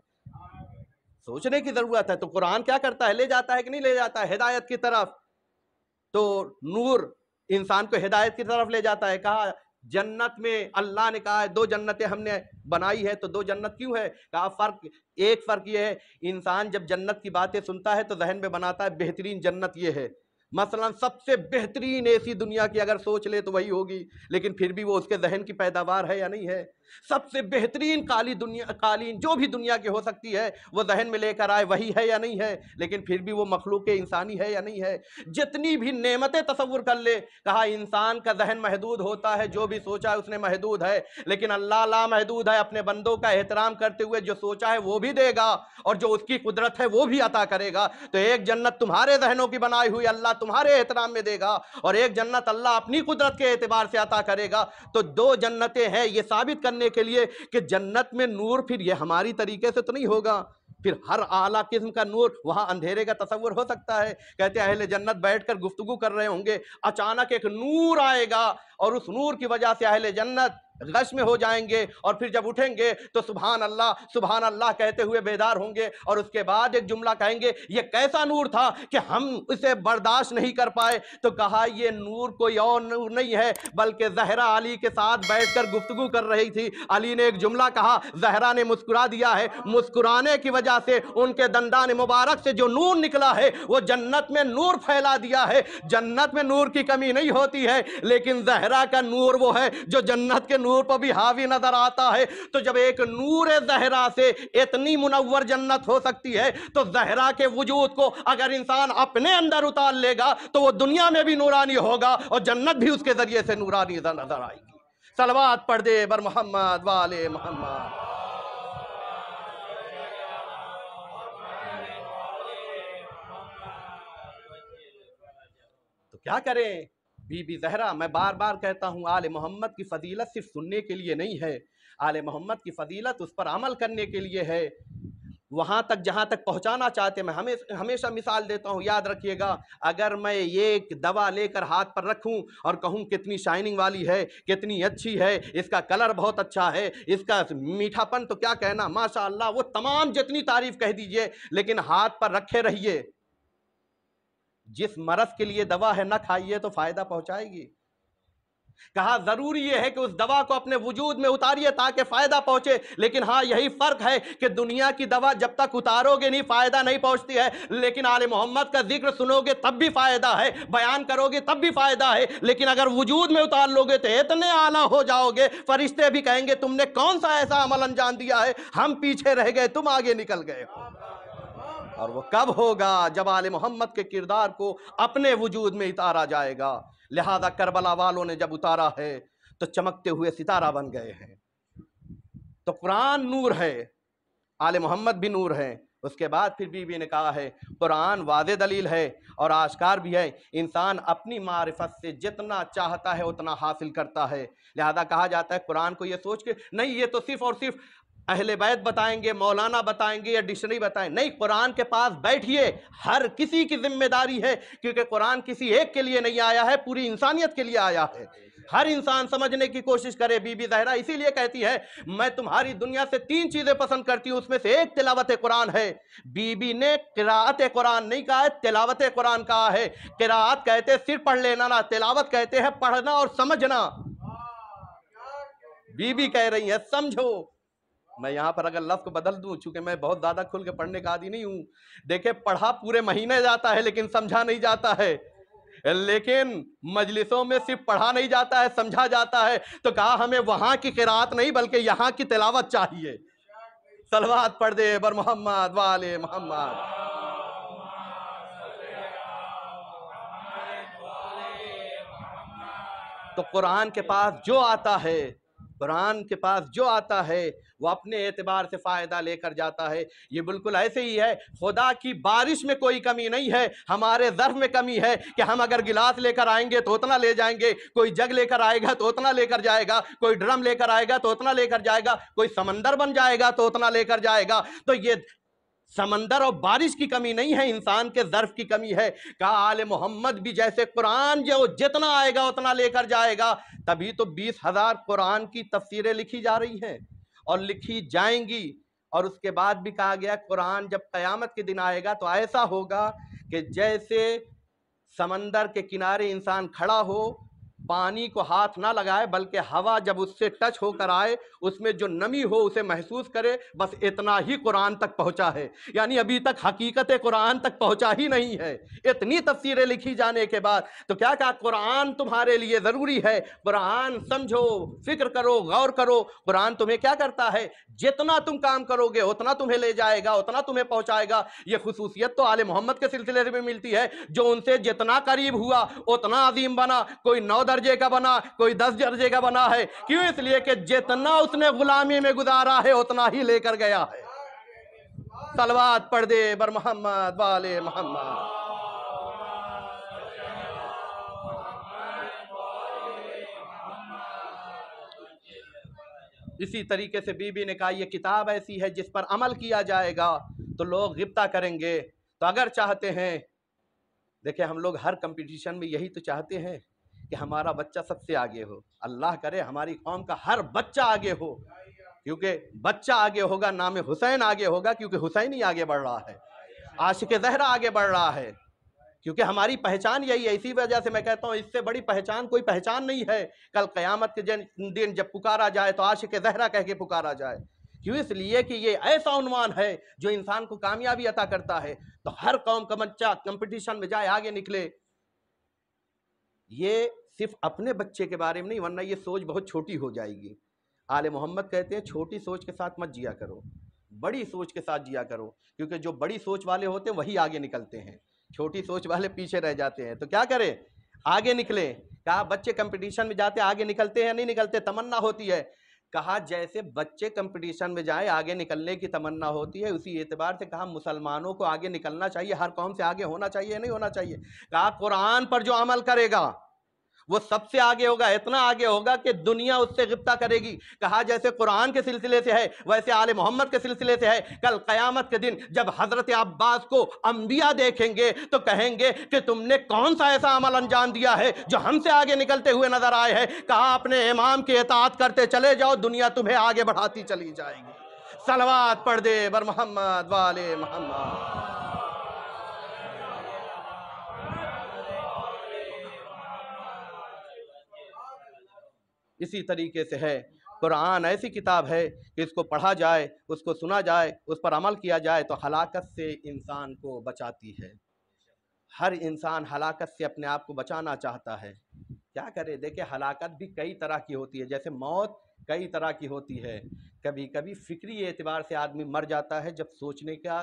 سوچنے کی ضرورت ہے. تو قرآن کیا کرتا ہے؟ لے جاتا ہے کہ نہیں لے جاتا ہے ہدایت کی طرف. تو نور انسان کو ہدایت کی طرف لے جاتا ہے. کہا جنت میں اللہ نے کہا ہے دو جنتیں ہم نے بنائی ہے. تو دو جنت کیوں ہے؟ کہا ایک فرق یہ ہے، انسان جب جنت کی باتیں سنتا ہے تو ذہن میں بناتا ہے بہترین جنت یہ ہے. مثلا سب سے بہترین ایسی دنیا کی اگر سوچ لے تو وہی ہوگی، لیکن پھر بھی وہ اس کے ذہن کی پیداوار ہے یا نہیں ہے؟ سب سے بہترین قالین جو بھی دنیا کی ہو سکتی ہے وہ ذہن میں لے کر آئے وہی ہے یا نہیں ہے؟ لیکن پھر بھی وہ مخلوق انسانی ہے یا نہیں ہے؟ جتنی بھی نعمتیں تصور کر لے، کہا انسان کا ذہن محدود ہوتا ہے، جو بھی سوچا ہے اس نے محدود ہے، لیکن اللہ لا محدود ہے. اپنے بندوں کا احترام کرتے ہوئے جو سوچا ہے وہ بھی دے گا، اور جو اس کی قدرت ہے وہ بھی عطا کرے گا. تو ایک جنت تمہارے ذہنوں کی بنائی ہوئی اللہ تمہارے احترام میں دے گا، اور ایک جنت اللہ اپنی قدرت کے اعتبار سے عطا کرے گا. تو دو جنتیں ہیں، یہ ثابت کرنے کے لیے کہ جنت میں نور پھر یہ ہماری طریقے سے تو نہیں ہوگا. پھر ہر اعلیٰ قسم کا نور، وہاں اندھیرے کا تصور ہو سکتا ہے. کہتے ہیں اہل جنت بیٹھ کر گفتگو کر رہے ہوں گے، اچانک ایک نور آئے گا اور اس نور کی وجہ سے اہل جنت غش میں ہو جائیں گے، اور پھر جب اٹھیں گے تو سبحان اللہ کہتے ہوئے بیدار ہوں گے، اور اس کے بعد ایک جملہ کہیں گے یہ کیسا نور تھا کہ ہم اسے برداشت نہیں کر پائے. تو کہا یہ نور کوئی اور نور نہیں ہے بلکہ زہرا علی کے ساتھ بیٹھ کر گفتگو کر رہی تھی. علی نے ایک جملہ کہا، زہرا نے مسکرا دیا ہے، مسکرانے کی وجہ سے ان کے دندان مبارک سے جو نور نکلا ہے وہ جنت میں نور پھیلا دیا ہے. جنت میں نور کی کمی نہیں ہوتی ہے، لیکن زہرا کا نور وہ ہے جو جنت کے نور پر بھی حاوی نظر آتا ہے. تو جب ایک نور زہرا سے اتنی منور جنت ہو سکتی ہے تو زہرا کے وجود کو اگر انسان اپنے اندر اتار لے گا تو وہ دنیا میں بھی نورانی ہوگا اور جنت بھی اس کے ذریعے سے نورانی نظر آئے گی. صلوات پڑھ دے بر محمد والے محمد. تو کیا کریں؟ بی بی زہرا، میں بار بار کہتا ہوں آل محمد کی فضیلت صرف سننے کے لیے نہیں ہے، آل محمد کی فضیلت اس پر عمل کرنے کے لیے ہے. وہاں تک جہاں تک پہنچانا چاہتے، میں ہمیشہ مثال دیتا ہوں، یاد رکھیے گا. اگر میں ایک دوا لے کر ہاتھ پر رکھوں اور کہوں کتنی شائننگ والی ہے، کتنی اچھی ہے، اس کا کلر بہت اچھا ہے، اس کا میٹھا پن تو کیا کہنا، ماشاءاللہ، وہ تمام جتنی تعریف کہہ دیجئے، لیکن ہاتھ پر رکھے رہیے. جس مرض کے لیے دوا ہے نہ کھائیے تو فائدہ پہنچائے گی. کہا ضروری یہ ہے کہ اس دوا کو اپنے وجود میں اتاریے تاکہ فائدہ پہنچے. لیکن ہاں یہی فرق ہے کہ دنیا کی دوا جب تک اتارو گے نہیں فائدہ نہیں پہنچتی ہے، لیکن آل محمد کا ذکر سنو گے تب بھی فائدہ ہے، بیان کرو گے تب بھی فائدہ ہے. لیکن اگر وجود میں اتار لو گے تو اتنے اعلیٰ ہو جاؤ گے، فرشتے بھی کہیں گے تم نے کون سا ایسا عمل انجام دیا ہے، ہم پیچھے رہ گئے تم آگے نکل گئے ہو. اور وہ کب ہوگا؟ جب آل محمد کے کردار کو اپنے وجود میں اتارا جائے گا. لہذا کربلا والوں نے جب اتارا ہے تو چمکتے ہوئے ستارہ بن گئے ہیں. تو قرآن نور ہے، آل محمد بھی نور ہے. اس کے بعد پھر بی بی نے کہا ہے قرآن واضح دلیل ہے اور آشکار بھی ہے. انسان اپنی معرفت سے جتنا چاہتا ہے اتنا حاصل کرتا ہے. لہذا کہا جاتا ہے قرآن کو یہ سوچ کے نہیں یہ تو صرف اور صرف اہل بیت بتائیں گے، مولانا بتائیں گے یا ڈکشنری بتائیں، نہیں، قرآن کے پاس بیٹھیے. ہر کسی کی ذمہ داری ہے، کیونکہ قرآن کسی ایک کے لیے نہیں آیا ہے، پوری انسانیت کے لیے آیا ہے. ہر انسان سمجھنے کی کوشش کرے. بی بی زہرا اسی لیے کہتی ہے میں تمہاری دنیا سے 3 چیزیں پسند کرتی ہوں، اس میں سے ایک تلاوت قرآن ہے. بی بی نے قراءت قرآن نہیں کہا ہے، تلاوت قرآن کہا ہے. قراءت کہتے صرف پڑھ لینا نہ، تلاوت کہتے ہیں پڑھنا اور سمجھنا. بی بی کہہ رہی ہے سمجھو. میں یہاں پر اگر لفظ کو بدل دوں، چونکہ میں بہت زیادہ کھل کے پڑھنے کا عادی نہیں ہوں، دیکھیں پڑھا پورے مہینے جاتا ہے لیکن سمجھا نہیں جاتا ہے، لیکن مجلسوں میں صرف پڑھا نہیں جاتا ہے، سمجھا جاتا ہے، تو کہا ہمیں وہاں کی قرات نہیں بلکہ یہاں کی تلاوت چاہیے۔ صلوات پڑھ دے بر محمد وآل محمد۔ تو قرآن کے پاس جو آتا ہے، قرآن کے پاس جو آتا ہے وہ اپنے اعتبار سے فائدہ لے کر جاتا ہے۔ یہ بالکل ایسے ہی ہے، خدا کی بارش میں کوئی کمی نہیں ہے، ہمارے ظرف میں کمی ہے کہ ہم اگر گلاس لے کر آئیں گے تو اتنا لے جائیں گے، کوئی جگ لے کر آئے گا تو اتنا لے کر جائے گا، کوئی ڈرم لے کر آئے گا تو اتنا لے کر جائے گا، کوئی سمندر بن جائے گا تو اتنا لے کر جائے گا۔ تو یہ سمندر اور بارش کی کمی نہیں ہے، انسان کے ظرف کی کمی ہے۔ کہا آل محمد بھی جیسے قرآن جو جتنا آئے گا اتنا لے کر جائے گا، تبھی تو 20,000 قرآن کی تفسیریں لکھی جا رہی ہیں اور لکھی جائیں گی۔ اور اس کے بعد بھی کہا گیا قرآن جب قیامت کے دن آئے گا تو ایسا ہوگا کہ جیسے سمندر کے کنارے انسان کھڑا ہو، پانی کو ہاتھ نہ لگائے بلکہ ہوا جب اس سے ٹچ ہو کر آئے اس میں جو نمی ہو اسے محسوس کرے، بس اتنا ہی قرآن تک پہنچا ہے، یعنی ابھی تک حقیقت قرآن تک پہنچا ہی نہیں ہے۔ اتنی تفسیریں لکھی جانے کے بعد تو کیا کہا قرآن تمہارے لیے ضروری ہے، قرآن سمجھو، فکر کرو، غور کرو۔ قرآن تمہیں کیا کرتا ہے، جتنا تم کام کرو گے اتنا تمہیں لے جائے گا، اتنا تمہیں پہنچائے گا۔ یہ خصوصیت تو آل محمد کے سلسلے میں ملتی ہے، جو ان سے جتنا قریب ہوا اتنا عظیم بنا، کوئی 9 درجے کا بنا، کوئی 10 درجے کا بنا ہے۔ کیوں؟ اس لیے کہ جتنا اس نے غلامی میں گزارا ہے اتنا ہی لے کر گیا ہے۔ صلوات پڑھ دے بر محمد وآل محمد۔ اسی طریقے سے بی بی نے کہا یہ کتاب ایسی ہے جس پر عمل کیا جائے گا تو لوگ غبطہ کریں گے۔ تو اگر چاہتے ہیں، دیکھیں ہم لوگ ہر کمپٹیشن میں یہی تو چاہتے ہیں کہ ہمارا بچہ سب سے آگے ہو، اللہ کرے ہماری قوم کا ہر بچہ آگے ہو، کیونکہ بچہ آگے ہوگا نام حسین آگے ہوگا، کیونکہ حسین ہی آگے بڑھ رہا ہے، عاشق زہرا آگے بڑھ رہا ہے، کیونکہ ہماری پہچان یہی ہے۔ اسی وجہ سے میں کہتا ہوں اس سے بڑی پہچان کوئی پہچان نہیں ہے۔ کل قیامت کے دن جب پکارا جائے تو عاشق زہرا کہہ کے پکارا جائے۔ کیوں؟ اس لیے کہ یہ ایسا عنوان ہے جو انسان کو کامیابی عطا کرتا ہے۔ تو ہر قوم کا بچہ کمپٹیشن میں جائے، آگے نکلے۔ یہ صرف اپنے بچے کے بارے میں نہیں، ورنہ یہ سوچ بہت چھوٹی ہو جائے گی۔ آل محمد کہتے ہیں چھوٹی سوچ کے ساتھ مت جیا کرو، بڑی سوچ کے ساتھ جیا کرو، کیونکہ جو بڑی سوچ والے ہوتے ہیں وہی آگے نکلتے ہیں، چھوٹی سوچ والے پیچھے رہ جاتے ہیں۔ تو کیا کریں؟ آگے نکلیں۔ کہا بچے کمپٹیشن میں جاتے آگے نکلتے ہیں نہیں نکلتے؟ تمنا ہوتی ہے۔ کہا جیسے بچے کمپٹیشن میں جائیں آگے نکلنے کی تمنا ہوتی ہے، اسی اعتبار سے کہا مسلمانوں کو آگے نکلنا چاہیے، ہر قوم سے آگے ہونا چاہیے نہیں ہونا چاہیے؟ کہا قرآن پر جو عمل کرے گا وہ سب سے آگے ہوگا، اتنا آگے ہوگا کہ دنیا اس سے غبطہ کرے گی۔ کہا جیسے قرآن کے سلسلے سے ہے ویسے آل محمد کے سلسلے سے ہے۔ کل قیامت کے دن جب حضرت عباس کو انبیاء دیکھیں گے تو کہیں گے کہ تم نے کون سا ایسا عمل انجام دیا ہے جو ہم سے آگے نکلتے ہوئے نظر آئے ہیں؟ کہا اپنے امام کی اطاعت کرتے چلے جاؤ، دنیا تمہیں آگے بڑھاتی چلی جائے گی۔ صلوات پڑھ دے بر محمد وآل محمد۔ اسی طریقے سے ہے، قرآن ایسی کتاب ہے کہ اس کو پڑھا جائے، اس کو سنا جائے، اس پر عمل کیا جائے تو ہلاکت سے انسان کو بچاتی ہے۔ ہر انسان ہلاکت سے اپنے آپ کو بچانا چاہتا ہے، کیا کرے؟ دیکھیں ہلاکت بھی کئی طرح کی ہوتی ہے، جیسے موت کئی طرح کی ہوتی ہے۔ کبھی کبھی فکری اعتبار سے آدمی مر جاتا ہے، جب سوچنے کا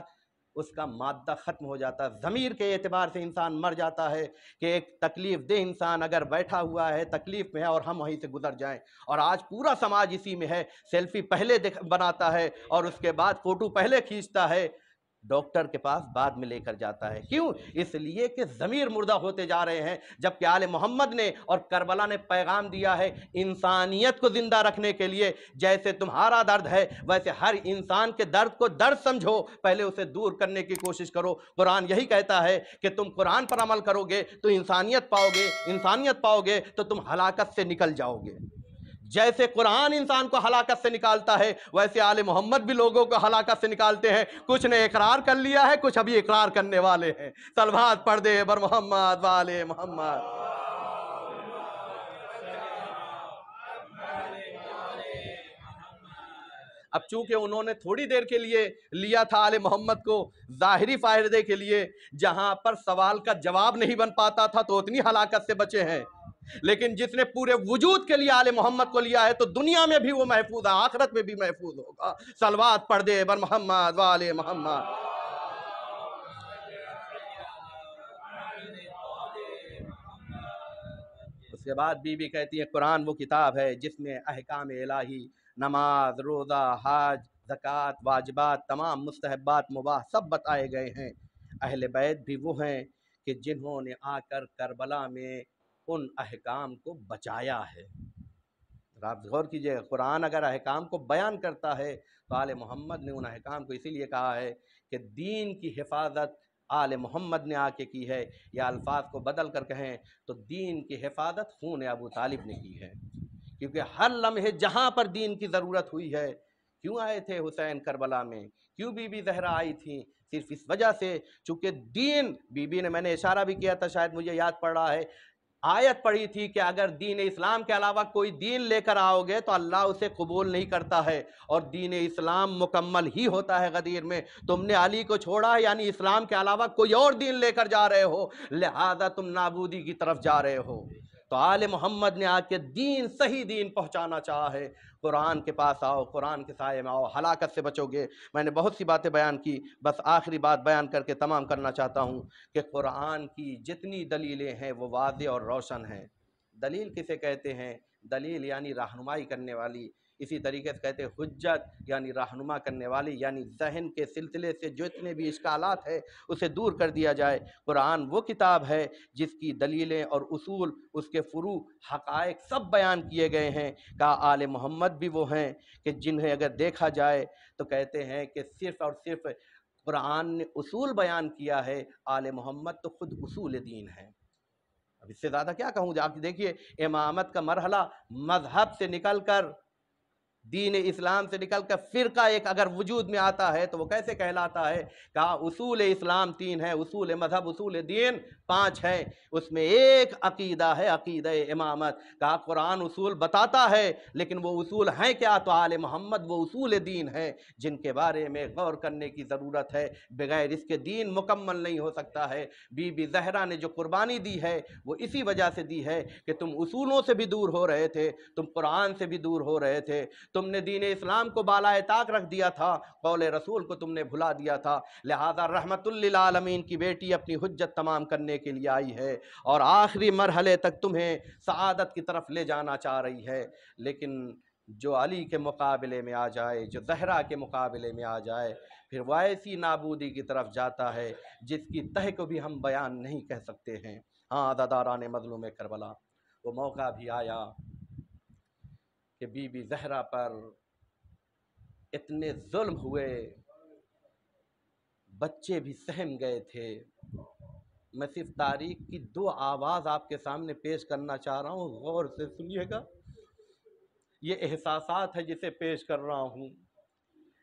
اس کا مادہ ختم ہو جاتا ہے۔ ضمیر کے اعتبار سے انسان مر جاتا ہے کہ ایک تکلیف دہ انسان اگر بیٹھا ہوا ہے تکلیف میں ہے اور ہم وہیں سے گزر جائیں، اور آج پورا سماج اسی میں ہے، سیلفی پہلے بناتا ہے اور اس کے بعد فوٹو پہلے کھینچتا ہے، ڈاکٹر کے پاس بعد میں لے کر جاتا ہے۔ کیوں؟ اس لیے کہ ضمیر مردہ ہوتے جا رہے ہیں، جبکہ آل محمد نے اور کربلا نے پیغام دیا ہے انسانیت کو زندہ رکھنے کے لیے، جیسے تمہارا درد ہے ویسے ہر انسان کے درد کو درد سمجھو، پہلے اسے دور کرنے کی کوشش کرو۔ قرآن یہی کہتا ہے کہ تم قرآن پر عمل کرو گے تو انسانیت پاؤ گے، انسانیت پاؤ گے تو تم ہلاکت سے نکل جاؤ گے۔ جیسے قرآن انسان کو ہلاکت سے نکالتا ہے ویسے آل محمد بھی لوگوں کو ہلاکت سے نکالتے ہیں۔ کچھ نے اقرار کر لیا ہے، کچھ ابھی اقرار کرنے والے ہیں۔ صلوات پڑھ دے بر محمد وآل محمد۔ اب چونکہ انہوں نے تھوڑی دیر کے لیے لیا تھا آل محمد کو ظاہری فائدے کے لیے، جہاں پر سوال کا جواب نہیں بن پاتا تھا تو اتنی ہلاکت سے بچے ہیں، لیکن جس نے پورے وجود کے لیے آل محمد کو لیا ہے تو دنیا میں بھی وہ محفوظ ہے، آخرت میں بھی محفوظ ہوگا۔ صلوات پڑھ دے بر محمد وآل محمد۔ اس کے بعد بی بی کہتی ہے قرآن وہ کتاب ہے جس میں احکام الہی، نماز، روزہ، حج، زکوٰۃ، واجبات، تمام مستحبات، مباح سب بتائے گئے ہیں۔ اہل بیت بھی وہ ہیں کہ جنہوں نے آ کر کربلا میں ان احکام کو بچایا ہے۔ آپ غور کیجئے، قرآن اگر احکام کو بیان کرتا ہے تو آل محمد نے ان احکام کو اسی لیے کہا ہے کہ دین کی حفاظت آل محمد نے آ کے کی ہے، یا الفاظ کو بدل کر کہیں تو دین کی حفاظت خون ابو طالب نے کی ہے، کیونکہ ہر لمحے جہاں پر دین کی ضرورت ہوئی ہے۔ کیوں آئے تھے حسین کربلا میں؟ کیوں بی بی زہرا آئی تھی؟ صرف اس وجہ سے چونکہ دین، بی بی نے، میں نے اشارہ بھی کیا تھا، شاید مجھے یاد پڑ رہا ہے، آیت پڑھی تھی کہ اگر دین اسلام کے علاوہ کوئی دین لے کر آؤ گے تو اللہ اسے قبول نہیں کرتا ہے، اور دین اسلام مکمل ہی ہوتا ہے غدیر میں۔ تم نے علی کو چھوڑا، یعنی اسلام کے علاوہ کوئی اور دین لے کر جا رہے ہو، لہذا تم نابودی کی طرف جا رہے ہو۔ تو آل محمد نے آ کے دین، صحیح دین پہنچانا چاہا ہے۔ قرآن کے پاس آؤ، قرآن کے سائے میں آؤ، ہلاکت سے بچو گے۔ میں نے بہت سی باتیں بیان کی، بس آخری بات بیان کر کے تمام کرنا چاہتا ہوں کہ قرآن کی جتنی دلیلیں ہیں وہ واضح اور روشن ہیں۔ دلیل کسے کہتے ہیں؟ دلیل یعنی رہنمائی کرنے والی، اسی طریقے سے کہتے ہیں حجت یعنی رہنما کرنے والی، یعنی ذہن کے سلسلے سے جو اتنے بھی اشکالات ہیں اسے دور کر دیا جائے۔ قرآن وہ کتاب ہے جس کی دلیلیں اور اصول، اس کے فروع، حقائق سب بیان کیے گئے ہیں۔ کہا آل محمد بھی وہ ہیں کہ جنہیں اگر دیکھا جائے تو کہتے ہیں کہ صرف اور صرف قرآن نے اصول بیان کیا ہے، آل محمد تو خود اصول دین ہے۔ اب اس سے زیادہ کیا کہوں؟ آپ دیکھیے، امامت کا مرحلہ مذہب سے نکل کر، دین اسلام سے نکل کر فرقہ ایک اگر وجود میں آتا ہے تو وہ کیسے کہلاتا ہے؟ کہا اصول اسلام 3 ہے، اصول مذہب، اصول دین 5 ہے، اس میں ایک عقیدہ ہے، عقیدہ امامت۔ کہا قرآن اصول بتاتا ہے لیکن وہ اصول ہیں کیا؟ تو آل محمد وہ اصول دین ہیں جن کے بارے میں غور کرنے کی ضرورت ہے، بغیر اس کے دین مکمل نہیں ہو سکتا ہے۔ بی بی زہرا نے جو قربانی دی ہے وہ اسی وجہ سے دی ہے کہ تم اصولوں سے بھی دور ہو رہے تھے، تم قرآن سے بھی دور ہو رہے تھے، تم نے دین اسلام کو بالائے طاق رکھ دیا تھا، قول رسول کو تم نے بھلا دیا تھا، لہذا رحمت للعالمین کی بیٹی اپنی حجت تمام کرنے کے لیے آئی ہے اور آخری مرحلے تک تمہیں سعادت کی طرف لے جانا چاہ رہی ہے۔ لیکن جو علی کے مقابلے میں آ جائے، جو زہرا کے مقابلے میں آ جائے، پھر وہ ایسی نابودی کی طرف جاتا ہے جس کی تہ کو بھی ہم بیان نہیں کہہ سکتے ہیں۔ ہاں عزاداران مظلوم کربلا، وہ موقع بھی آیا کہ بی بی زہرا پر اتنے ظلم ہوئے، بچے بھی سہم گئے تھے۔ میں صرف تاریخ کی 2 آواز آپ کے سامنے پیش کرنا چاہ رہا ہوں، غور سے سنیے گا۔ یہ احساسات ہے جسے پیش کر رہا ہوں۔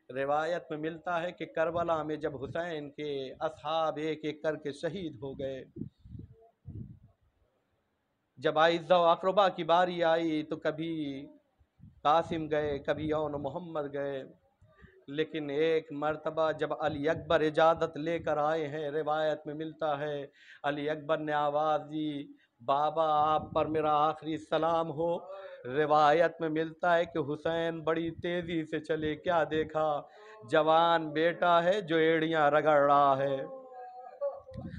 روایت میں ملتا ہے کہ کربلا میں جب حسین کے اصحاب ایک ایک کر کے شہید ہو گئے، جب اعزا و اقربا کی باری آئی تو کبھی قاسم گئے، کبھی اون محمد گئے، لیکن ایک مرتبہ جب علی اکبر اجازت لے کر آئے ہیں، روایت میں ملتا ہے علی اکبر نے آواز دی، بابا آپ پر میرا آخری سلام ہو۔ روایت میں ملتا ہے کہ حسین بڑی تیزی سے چلے، کیا دیکھا؟ جوان بیٹا ہے جو ایڑیاں رگڑ رہا ہے۔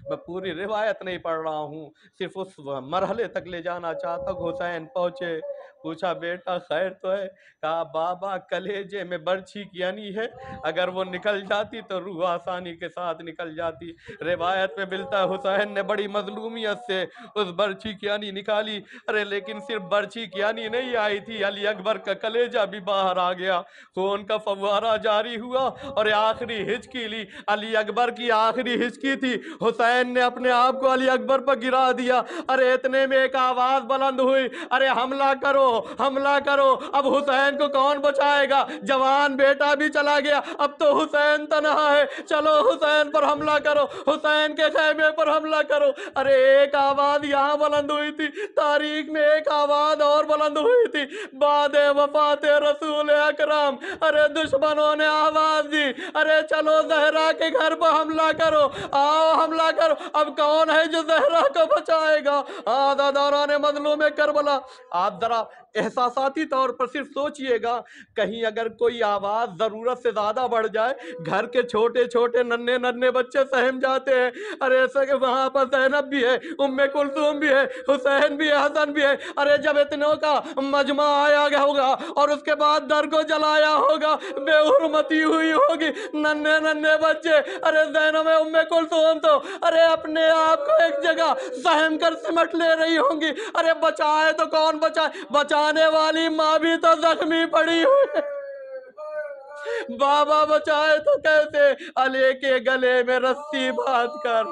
میں پوری روایت نہیں پڑھ رہا ہوں، صرف اس مرحلے تک لے جانا چاہتا ہوں۔ حسین پہنچے، پوچھا بیٹا خیر تو ہے؟ کہا بابا کلیجے میں برچھی کیانی ہے، اگر وہ نکل جاتی تو روح آسانی کے ساتھ نکل جاتی۔ روایت میں ملتا ہے حسین نے بڑی مظلومیت سے اس برچھی کیانی نکالی، ارے لیکن صرف برچھی کیانی نہیں آئی تھی، علی اکبر کا کلیجہ بھی باہر آ گیا، خون کا فوارہ جاری ہوا اور آخری ہچکی لی۔ علی اکبر کی آخری ہچکی تھی، حسین نے اپنے آپ کو علی اکبر پر گرا دیا۔ ارے اتنے میں ایک آواز بلند ہوئی، ارے حملہ کرو، حملہ کرو۔ اب حسین کو کون بچائے گا؟ جوان بیٹا بھی چلا گیا، اب تو حسین تنہا ہے۔ چلو حسین پر حملہ کرو، حسین کے خیمے پر حملہ کرو۔ ارے ایک آواز یہاں بلند ہوئی تھی، تاریخ میں ایک آواز اور بلند ہوئی تھی بعد وفات رسول اکرم۔ ارے دشمنوں نے آواز دی، ارے چلو زہرا کے گھر پر حملہ کرو، آؤ حملہ کرو۔ اب کون ہے جو زہرا کو بچائے گا؟ عزاداران مظلوم کربلا، آپ ذرا احساساتی طور پر صرف سوچئے گا، کہیں اگر کوئی آواز ضرورت سے زیادہ بڑھ جائے، گھر کے چھوٹے چھوٹے ننھے ننھے بچے سہم جاتے ہیں۔ ارے ایسا کہ وہاں پر زینب بھی ہے، ام کلثوم بھی ہے، حسین بھی ہے، حسن بھی ہے۔ ارے جب اتنوں کا مجمع آیا گیا ہوگا اور اس کے بعد در کو جلایا ہوگا، بے حرمتی ہوئی ہوگی، ننھے ننھے بچے، ارے زینب ام کلثوم تو ارے اپنے آپ کو ایک جگہ سہم کر سمٹ لے رہی ہوں گی۔ ارے بچائے تو کون بچائے؟ بچانے والی ماں بھی تو زخمی پڑی ہوئی ہے۔ بابا بچائے تو کیسے؟ علی کے گلے میں رسی باندھ کر۔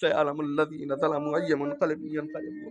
سَيَعْلَمُ الَّذِينَ ظَلَمُوا أَيَّ مُنقَلِبٍ يَنقَلِبُونَ